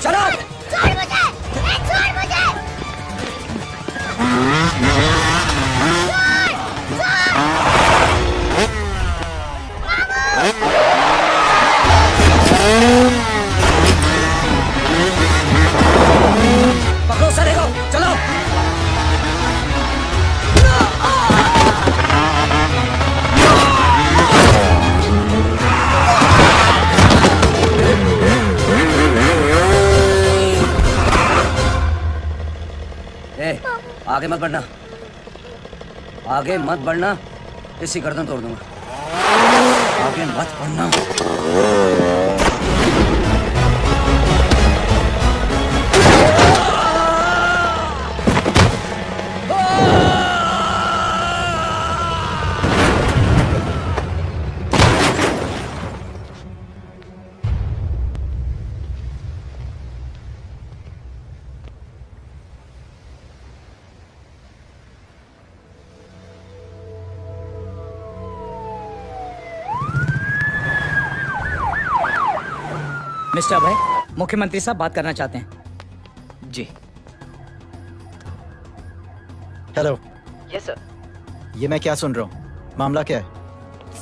चलो। छोड़ मुझे, छोड़ मुझे। पकड़ो सारे को, चलो। आगे मत बढ़ना, आगे मत बढ़ना, इसी गर्दन तोड़ दूंगा। आगे मत बढ़ना। मिस्टर अभय, मुख्यमंत्री साहब बात करना चाहते हैं। जी। हेलो। Yes sir. ये मैं क्या सुन रहा हूँ? मामला क्या है?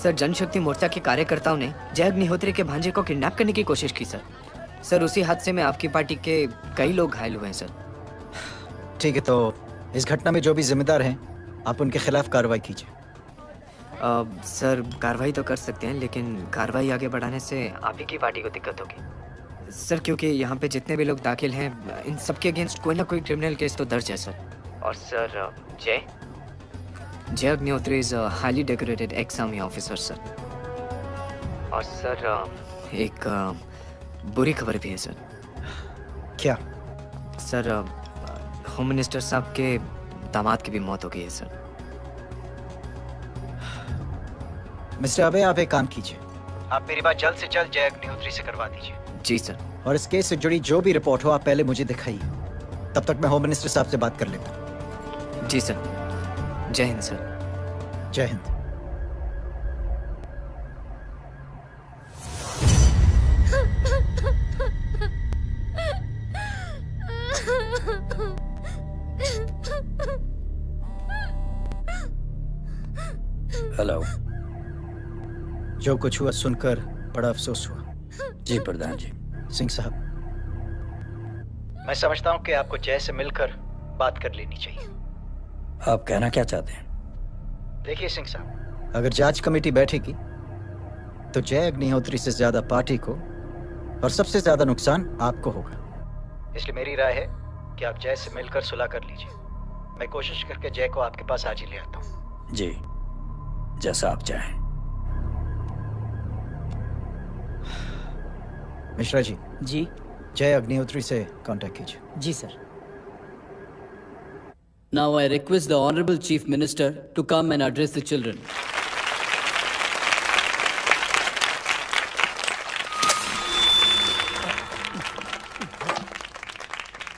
सर, जनशक्ति मोर्चा के कार्यकर्ताओं ने जय अग्निहोत्री के भांजे को किडनैप करने की कोशिश की सर। सर, उसी हादसे में आपकी पार्टी के कई लोग घायल हुए हैं सर। ठीक है, तो इस घटना में जो भी जिम्मेदार हैं आप उनके खिलाफ कार्रवाई कीजिए। सर, कार्रवाई तो कर सकते हैं, लेकिन कार्रवाई आगे बढ़ाने से आप ही की पार्टी को दिक्कत होगी सर, क्योंकि यहाँ पे जितने भी लोग दाखिल हैं इन सबके अगेंस्ट कोई ना कोई क्रिमिनल केस तो दर्ज है सर। और सर, जय Agnihotri is highly decorated ex army officer sir. और सर, एक बुरी खबर भी है सर। क्या? सर, होम मिनिस्टर साहब के दामाद की भी मौत हो गई है सर। मिस्टर अबे, आप एक काम कीजिए, आप मेरी बात जल्द से जल्द जय अग्निहोत्री से करवा दीजिए। जी सर। और इस केस से जुड़ी जो भी रिपोर्ट हो आप पहले मुझे दिखाइए, तब तक मैं होम मिनिस्टर साहब से बात कर लेता हूँ। जी सर। जय हिंद सर। जय हिंद। हेलो। जो कुछ हुआ सुनकर बड़ा अफसोस हुआ। जी प्रधान जी। सिंह साहब, मैं समझता हूं कि आपको जय से मिलकर बात कर लेनी चाहिए। आप कहना क्या चाहते हैं? देखिए सिंह साहब, अगर जांच कमेटी बैठेगी तो जय अग्निहोत्री से ज्यादा पार्टी को और सबसे ज्यादा नुकसान आपको होगा। इसलिए मेरी राय है कि आप जय से मिलकर सुलह कर लीजिए। मैं कोशिश करके जय को आपके पास आज ही ले आता हूँ। जी, जैसा आप चाहें। मिश्रा जी। जी। जय अग्निहोत्री से कांटेक्ट कीजिए। जी sir. Now I request the Honorable Chief Minister to come and address the children.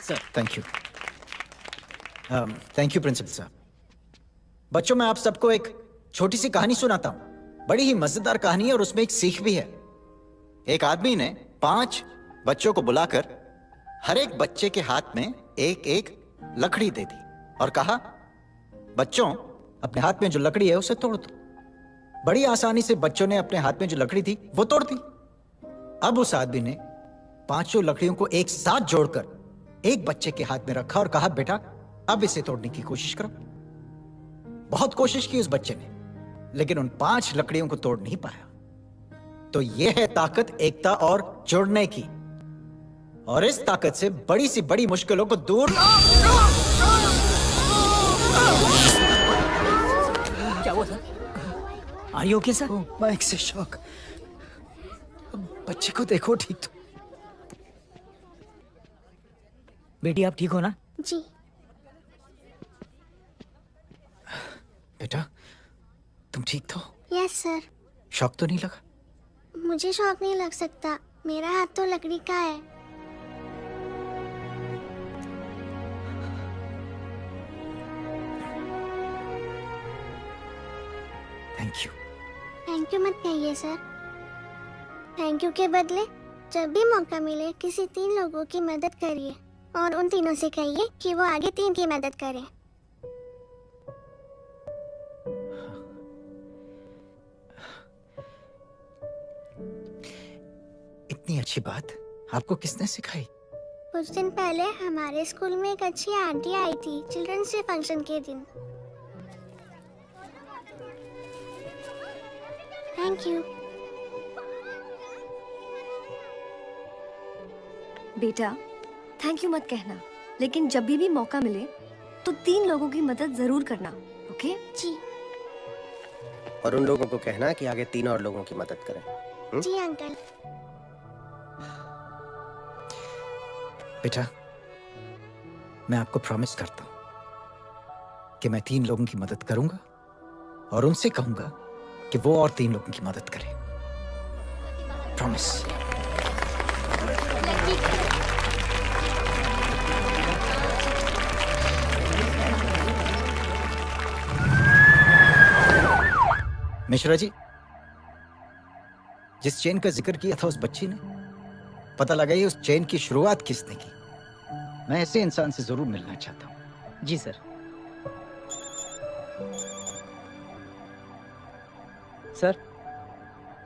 Sir, thank you. Thank you principal साहब। बच्चों, मैं आप सबको एक छोटी सी कहानी सुनाता हूं। बड़ी ही मजेदार कहानी है और उसमें एक सीख भी है। एक आदमी ने 5 बच्चों को बुलाकर हर एक बच्चे के हाथ में एक एक लकड़ी दे दी और कहा, बच्चों, अपने हाथ में जो लकड़ी है उसे तोड़ दो। बड़ी आसानी से बच्चों ने अपने हाथ में जो लकड़ी थी वो तोड़ दी। अब उस आदमी ने 5 लकड़ियों को एक साथ जोड़कर एक बच्चे के हाथ में रखा और कहा, बेटा, अब इसे तोड़ने की कोशिश करो। बहुत कोशिश की उस बच्चे ने, लेकिन उन 5 लकड़ियों को तोड़ नहीं पाया। तो यह है ताकत एकता और जुड़ने की। और इस ताकत से बड़ी सी बड़ी मुश्किलों को दूर। क्या हुआ sir? Are you okay, sir? Mike से शॉक। बच्चे को देखो ठीक तो। बेटी, आप ठीक हो ना? जी। बेटा, तुम ठीक तो? Yes sir. शॉक तो नहीं लगा? मुझे शौक नहीं लग सकता, मेरा हाथ तो लकड़ी का है। Thank you. थैंक यू मत कहिए सर। थैंक यू के बदले जब भी मौका मिले किसी 3 लोगों की मदद करिए और उन तीनों से कहिए कि वो आगे 3 की मदद करें। इतनी अच्छी बात आपको किसने सिखाई? कुछ दिन पहले हमारे स्कूल में एक अच्छी आंटी आई थी चिल्ड्रंस डे फंक्शन के दिन। Thank you. बेटा, थैंक यू मत कहना, लेकिन जब भी मौका मिले तो 3 लोगों की मदद जरूर करना, ओके? जी। और उन लोगों को कहना कि आगे 3 और लोगों की मदद करें। जी अंकल। बेटा, मैं आपको प्रॉमिस करता हूं कि मैं 3 लोगों की मदद करूंगा और उनसे कहूंगा कि वो और 3 लोगों की मदद करें। प्रॉमिस। मिश्रा जी, जिस चेन का जिक्र किया था उस बच्ची ने, पता लगाइए उस चेन की शुरुआत किसने की। मैं ऐसे इंसान से जरूर मिलना चाहता हूँ। जी सर। सर,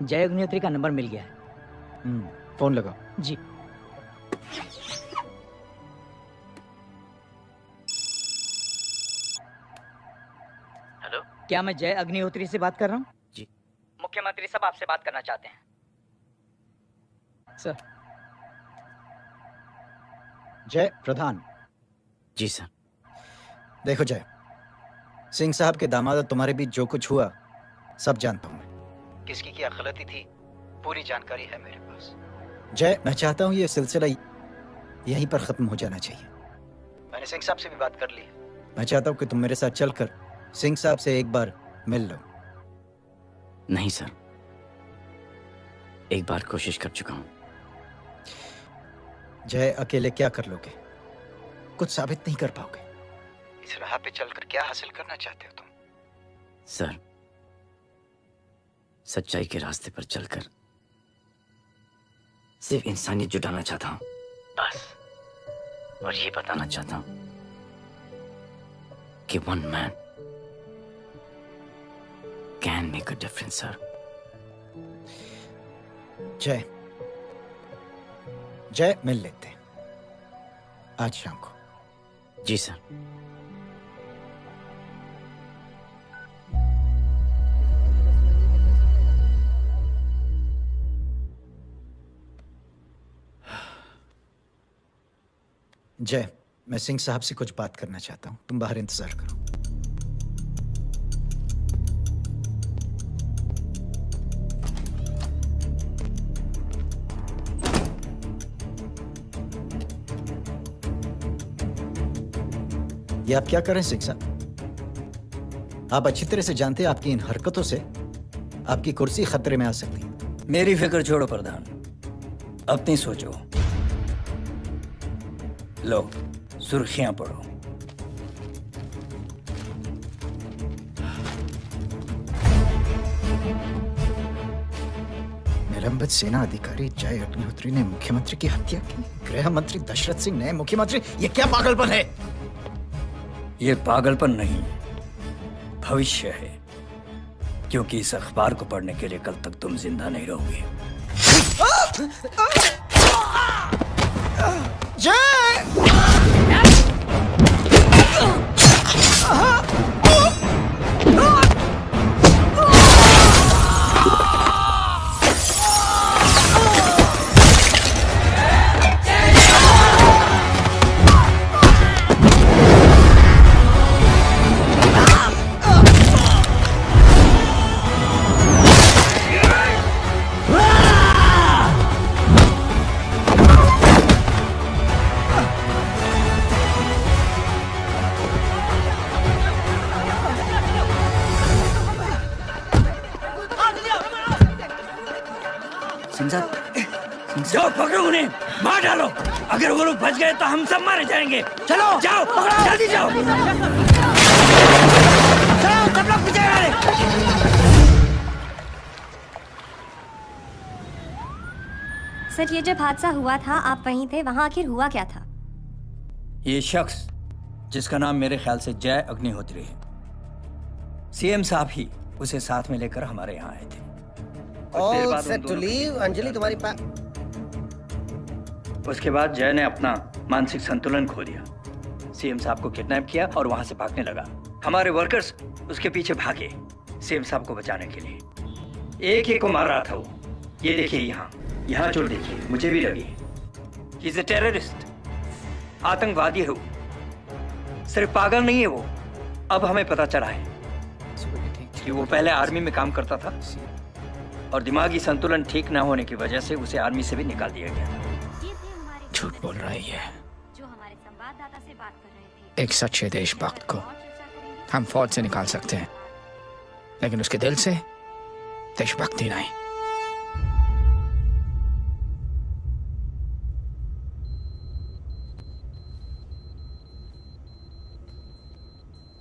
जय अग्निहोत्री का नंबर मिल गया है। फोन लगाओ। जी। हेलो, क्या मैं जय अग्निहोत्री से बात कर रहा हूँ? जी। मुख्यमंत्री साहब आपसे बात करना चाहते हैं सर। जय प्रधान। जी सर। देखो जय, सिंह साहब के दामाद और तुम्हारे बीच जो कुछ हुआ सब जानता हूं मैं। किसकी क्या गलती थी पूरी जानकारी है मेरे पास। जय, मैं चाहता हूं ये सिलसिला यहीं पर खत्म हो जाना चाहिए। मैंने सिंह साहब से भी बात कर ली। मैं चाहता हूं कि तुम मेरे साथ चलकर सिंह साहब से एक बार मिल लो। नहीं सर, एक बार कोशिश कर चुका हूं। जय, अकेले क्या कर लोगे? कुछ साबित नहीं कर पाओगे। इस राह पे चलकर क्या हासिल करना चाहते हो तुम? सर, सच्चाई के रास्ते पर चलकर सिर्फ इंसानियत जुटाना चाहता हूं बस। और ये बताना चाहता हूं कि one man can make a difference sir. जय, जय मिल लेते हैं आज शाम को। जी सर। जय, मैं सिंह साहब से कुछ बात करना चाहता हूं। तुम बाहर इंतजार करो। ये आप क्या कर रहे हैं सिंह साहब? आप अच्छी तरह से जानते हैं आपकी इन हरकतों से आपकी कुर्सी खतरे में आ सकती है। मेरी फिक्र छोड़ो प्रधान, अपनी सोचो। लो, सुर्खियां पढ़ो। निलंबित सेना अधिकारी जय अग्निहोत्री ने मुख्यमंत्री की हत्या की। गृह मंत्री दशरथ सिंह नए मुख्यमंत्री। ये क्या पागलपन है? ये पागलपन नहीं, भविष्य है, क्योंकि इस अखबार को पढ़ने के लिए कल तक तुम जिंदा नहीं रहोगे। जाओ पकड़ो उन्हें, मार डालो। अगर वो लोग बच गए तो हम सब मारे जाएंगे। चलो जाओ, जल्दी जाओ। चलो सब लोग पीछे आ रहे। सर, ये जब हादसा हुआ था आप वहीं थे, वहां आखिर हुआ क्या था? ये शख्स जिसका नाम मेरे ख्याल से जय अग्निहोत्री है, सीएम साहब ही उसे साथ में लेकर हमारे यहाँ आए थे। All set to leave, Anjali तुम्हारी उसके बाद जय ने अपना मानसिक संतुलन खो दिया, सीएम साहब को किडनैप किया और वहां से भागने लगा। हमारे वर्कर्स उसके पीछे भागे सीएम साहब को बचाने के लिए। एक एक को मार रहा था वो। ये देखिए यहाँ चोट देखिए, मुझे भी लगी। ही इज अ टेररिस्ट, आतंकवादी है वो। सिर्फ पागल नहीं है वो, अब हमें पता चला है कि वो पहले आर्मी में काम करता था और दिमागी संतुलन ठीक न होने की वजह से उसे आर्मी से भी निकाल दिया गया। झूठ बोल रही है। जो हमारे संवाददाता से बात कर रहे थे। एक सच्चे देशभक्त को हम फौज से निकाल सकते हैं, लेकिन उसके दिल से देशभक्ति नहीं।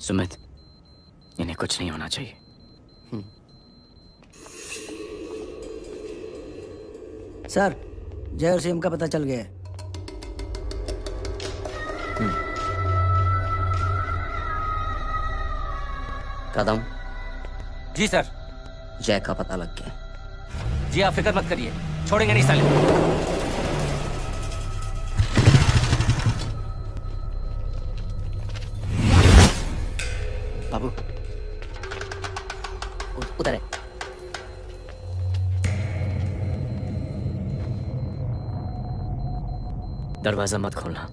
सुमित, इन्हें कुछ नहीं होना चाहिए। सर, जय और सीएम का पता चल गया है। कदम। जी सर। जय का पता लग गया। जी आप फिक्र मत करिए, छोड़ेंगे नहीं साले। बाबू उधर है। दरवाजा मत खोलना।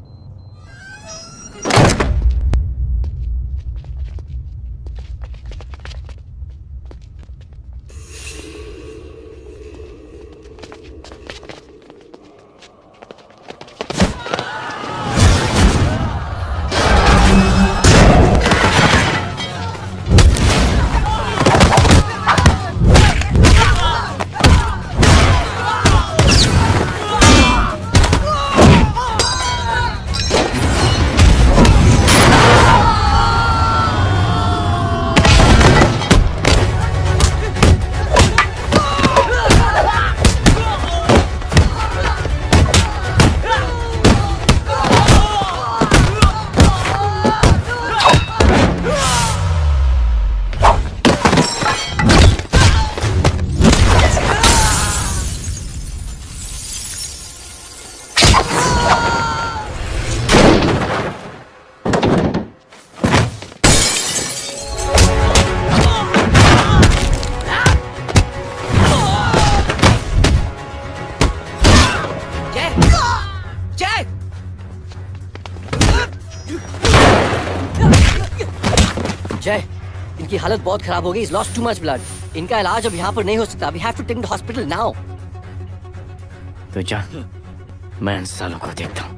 जय, इनकी हालत बहुत खराब हो गई। He's lost too much blood. इनका इलाज अब यहाँ पर नहीं हो सकता। We have to take him to hospital now. तो जा, मैं इन सालों को देखता हूँ।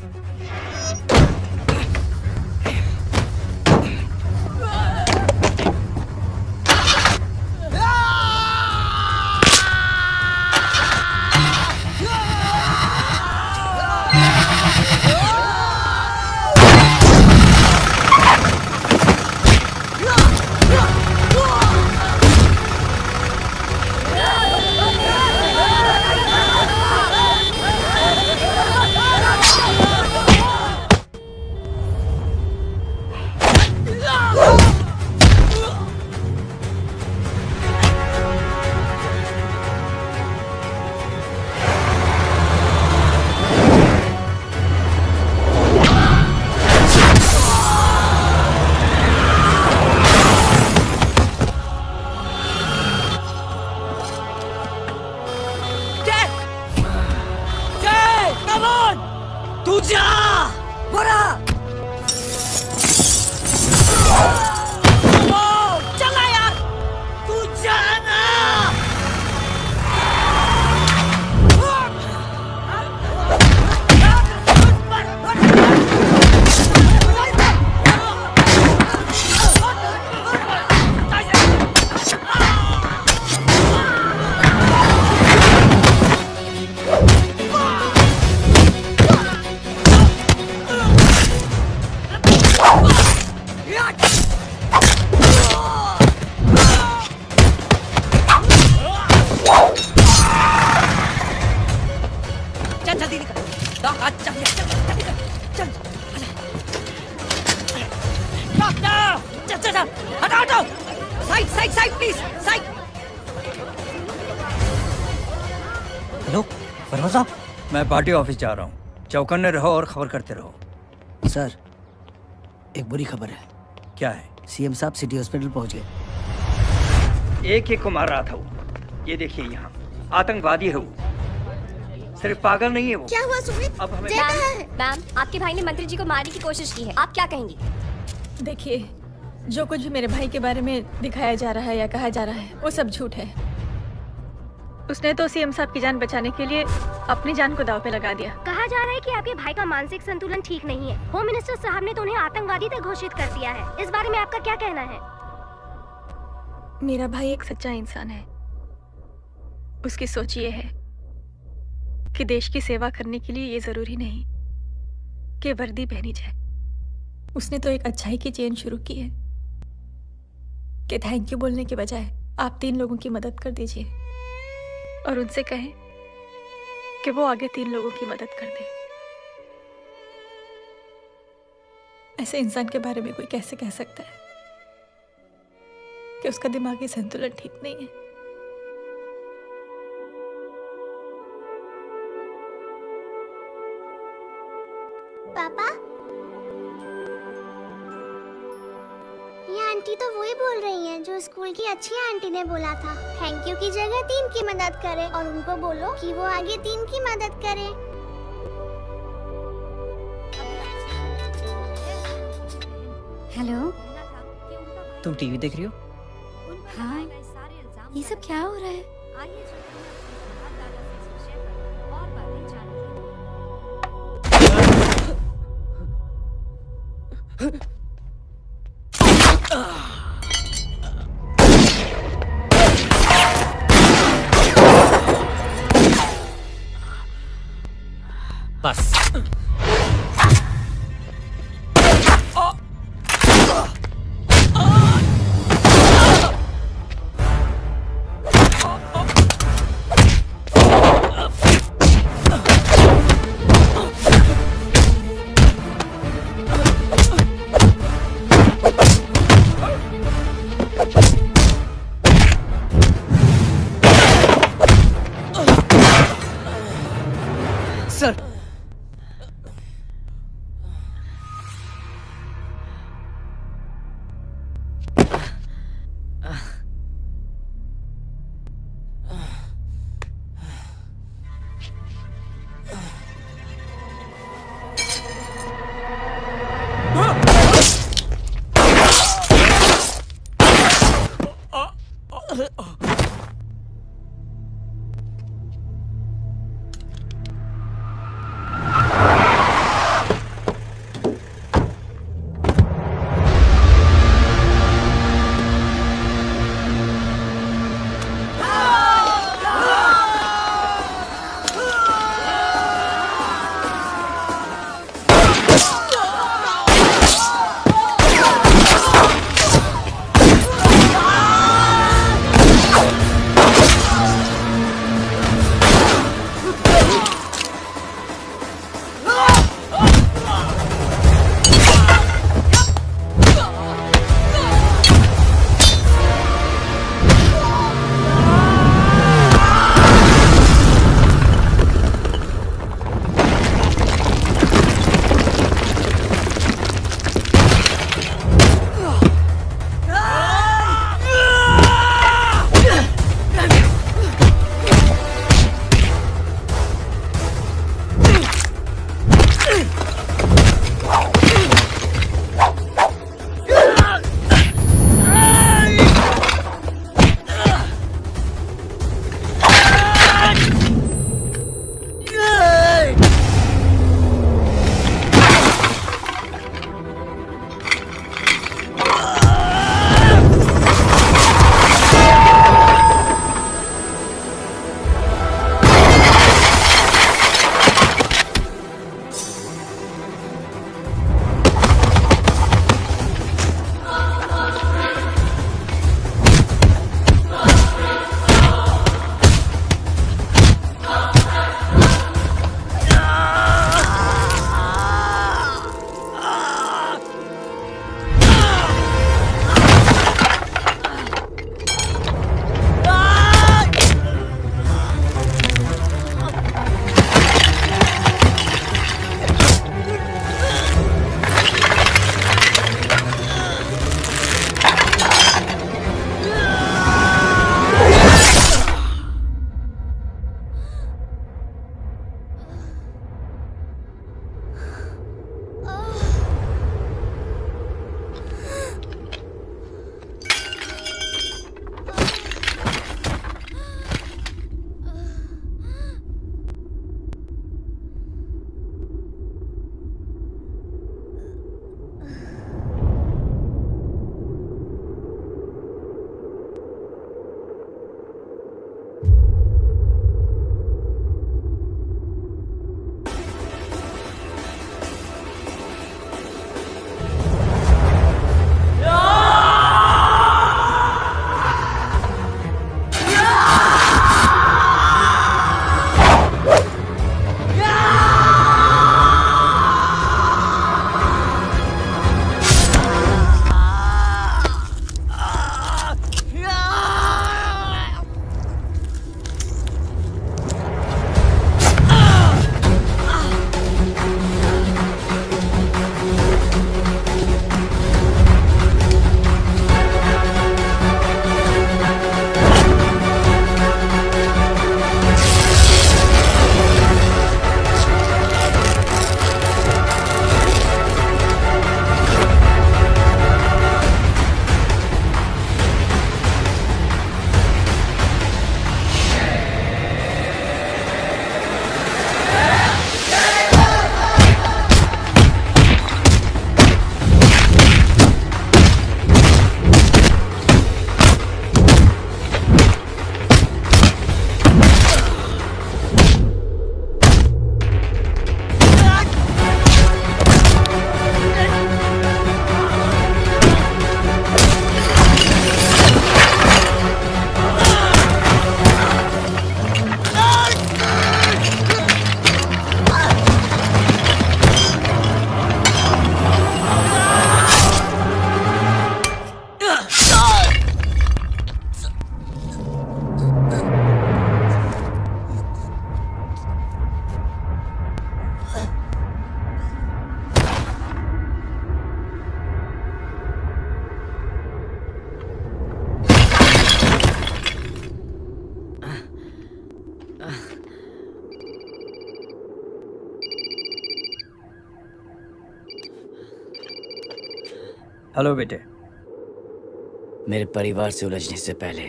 मैं पार्टी ऑफिस जा रहा हूँ। चौकन्ने रहो और खबर करते रहो। सर, एक बुरी खबर है। क्या है? सीएम साहब सिटी हॉस्पिटल पहुंच गए। एक को मार रहा था वो। ये देखिए यहाँ आतंकवादी है वो। सिर्फ पागल नहीं है वो। क्या हुआ सुमित? अब हमें मैम, आपके भाई ने मंत्री जी को मारने की कोशिश की है। आप क्या कहेंगी? देखिए, जो कुछ भी मेरे भाई के बारे में दिखाया जा रहा है या कहा जा रहा है वो सब झूठ है। उसने तो सीएम साहब की जान बचाने के लिए अपनी जान को दांव पे लगा दिया। कहा जा रहा है कि आपके भाई का मानसिक संतुलन ठीक नहीं है। होम मिनिस्टर साहब ने तो उन्हें आतंकवादी तक घोषित कर दिया है। इस बारे में आपका क्या कहना है? मेरा भाई एक सच्चा इंसान है। उसकी सोच ये है कि देश की सेवा करने के लिए ये जरूरी नहीं कि वर्दी पहनी जाए। उसने तो एक अच्छाई की चेन शुरू की है कि थैंक यू बोलने के बजाय आप 3 लोगों की मदद कर दीजिए और उनसे कहें कि वो आगे 3 लोगों की मदद कर दे। ऐसे इंसान के बारे में कोई कैसे कह सकता है कि उसका दिमागी संतुलन ठीक नहीं है? पापा, ये आंटी तो वही बोल रही हैं जो स्कूल की अच्छी आंटी ने बोला था, थैंक यू की जगह 3 की मदद करे, और उनको बोलो कि वो आगे 3 की मदद करे। हेलो, तुम टीवी देख रही हो? हाँ, ये सब क्या हो रहा है? बस सर, हेलो बेटे। मेरे परिवार से उलझने से पहले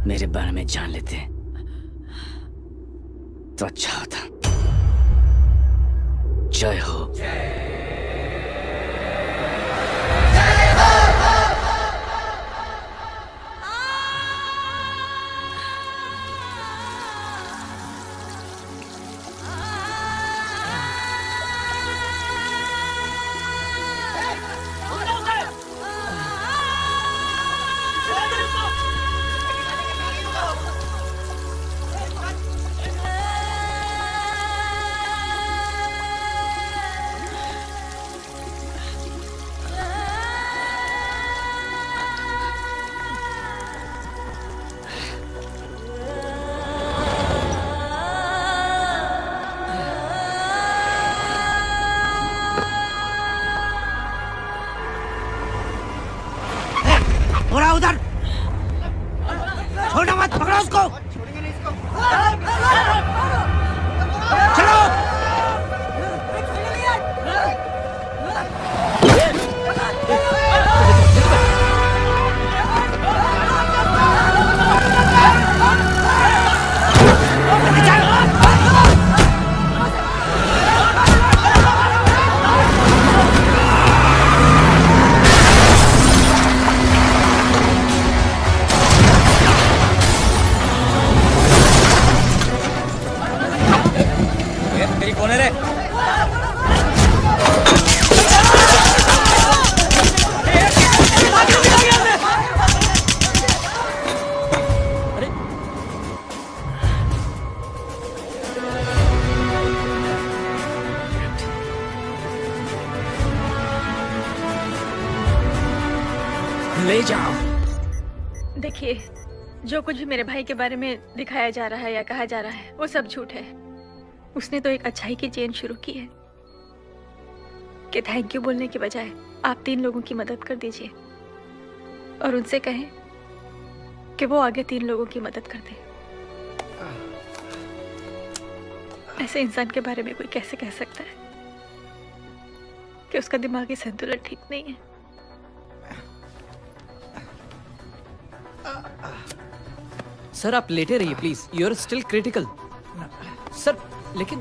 मेरे बारे में जान लेते तो अच्छा होता। जय हो। उधर छोड़ना मत, पकड़ो उसको। चलो। कौन है रे? ले जाओ। देखिए, जो कुछ भी मेरे भाई के बारे में दिखाया जा रहा है या कहा जा रहा है वो सब झूठ है। उसने तो एक अच्छाई की चेन शुरू की है कि थैंक यू बोलने के बजाय आप 3 लोगों की मदद कर दीजिए और उनसे कहें कि वो आगे 3 लोगों की मदद कर दे। ऐसे इंसान के बारे में कोई कैसे कह सकता है कि उसका दिमागी संतुलन ठीक नहीं है? सर आप लेटे रहिए please, you are still critical. Sir लेकिन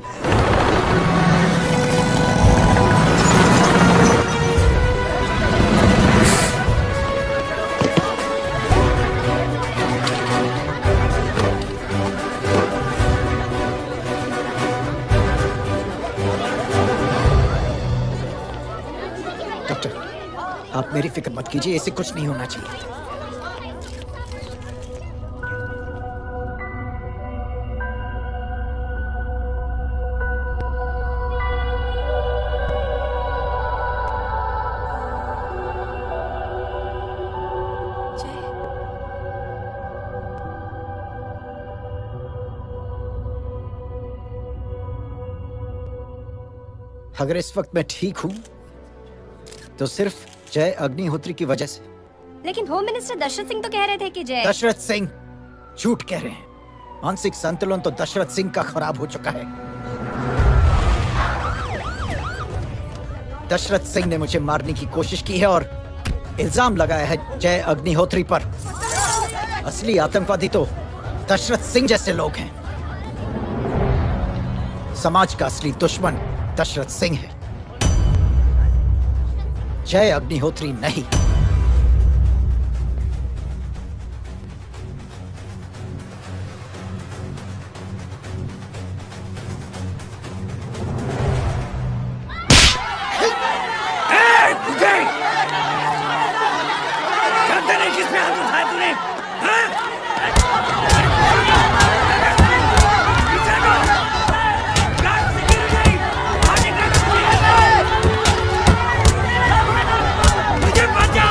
डॉक्टर, आप मेरी फिक्र मत कीजिए, इसे कुछ नहीं होना चाहिए। अगर इस वक्त मैं ठीक हूं तो सिर्फ जय अग्निहोत्री की वजह से। लेकिन होम मिनिस्टर दशरथ सिंह तो कह रहे थे कि जय। दशरथ सिंह झूठ कह रहे हैं। मानसिक संतुलन तो दशरथ सिंह का खराब हो चुका है। दशरथ सिंह ने मुझे मारने की कोशिश की है और इल्जाम लगाया है जय अग्निहोत्री पर। असली आतंकवादी तो दशरथ सिंह जैसे लोग हैं। समाज का असली दुश्मन दशरथ सिंह है, जय अग्निहोत्री नहीं। किसमें हाथ उठाया तूने? मुझे बचा!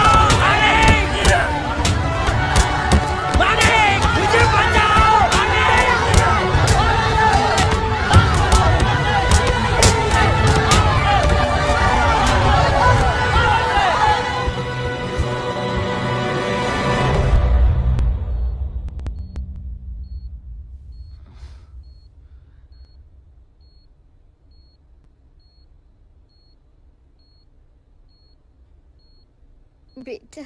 बेटा।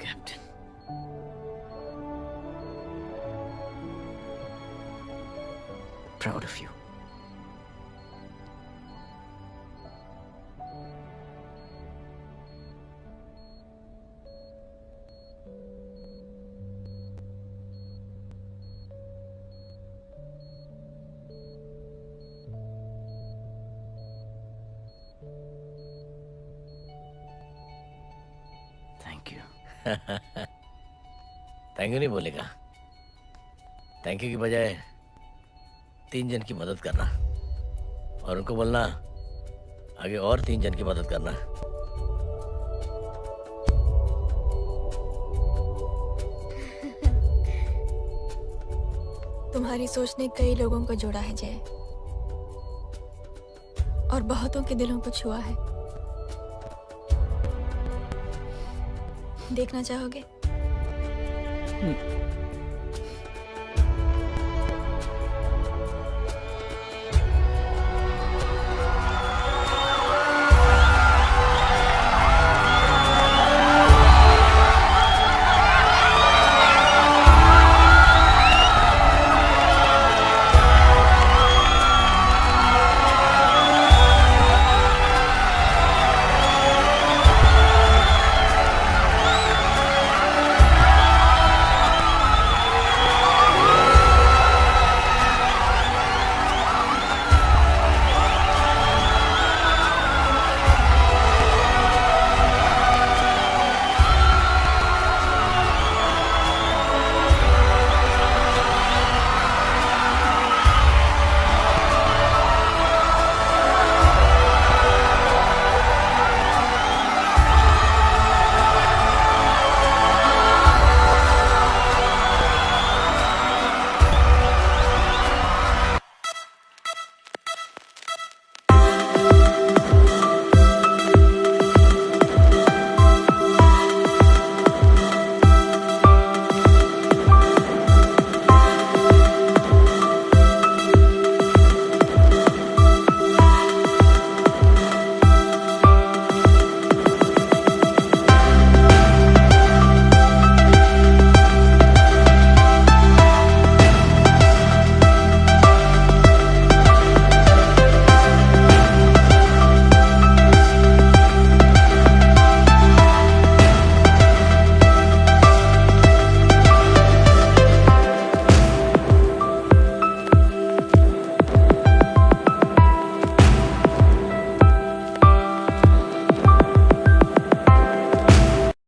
Captain, Proud of you. Thank you. Thank you नहीं बोलेगा। थैंक यू की बजाय 3 जन की मदद करना और उनको बोलना आगे और 3 जन की मदद करना। तुम्हारी सोच ने कई लोगों को जोड़ा है जय, और बहुतों के दिलों को छुआ है। देखना चाहोगे?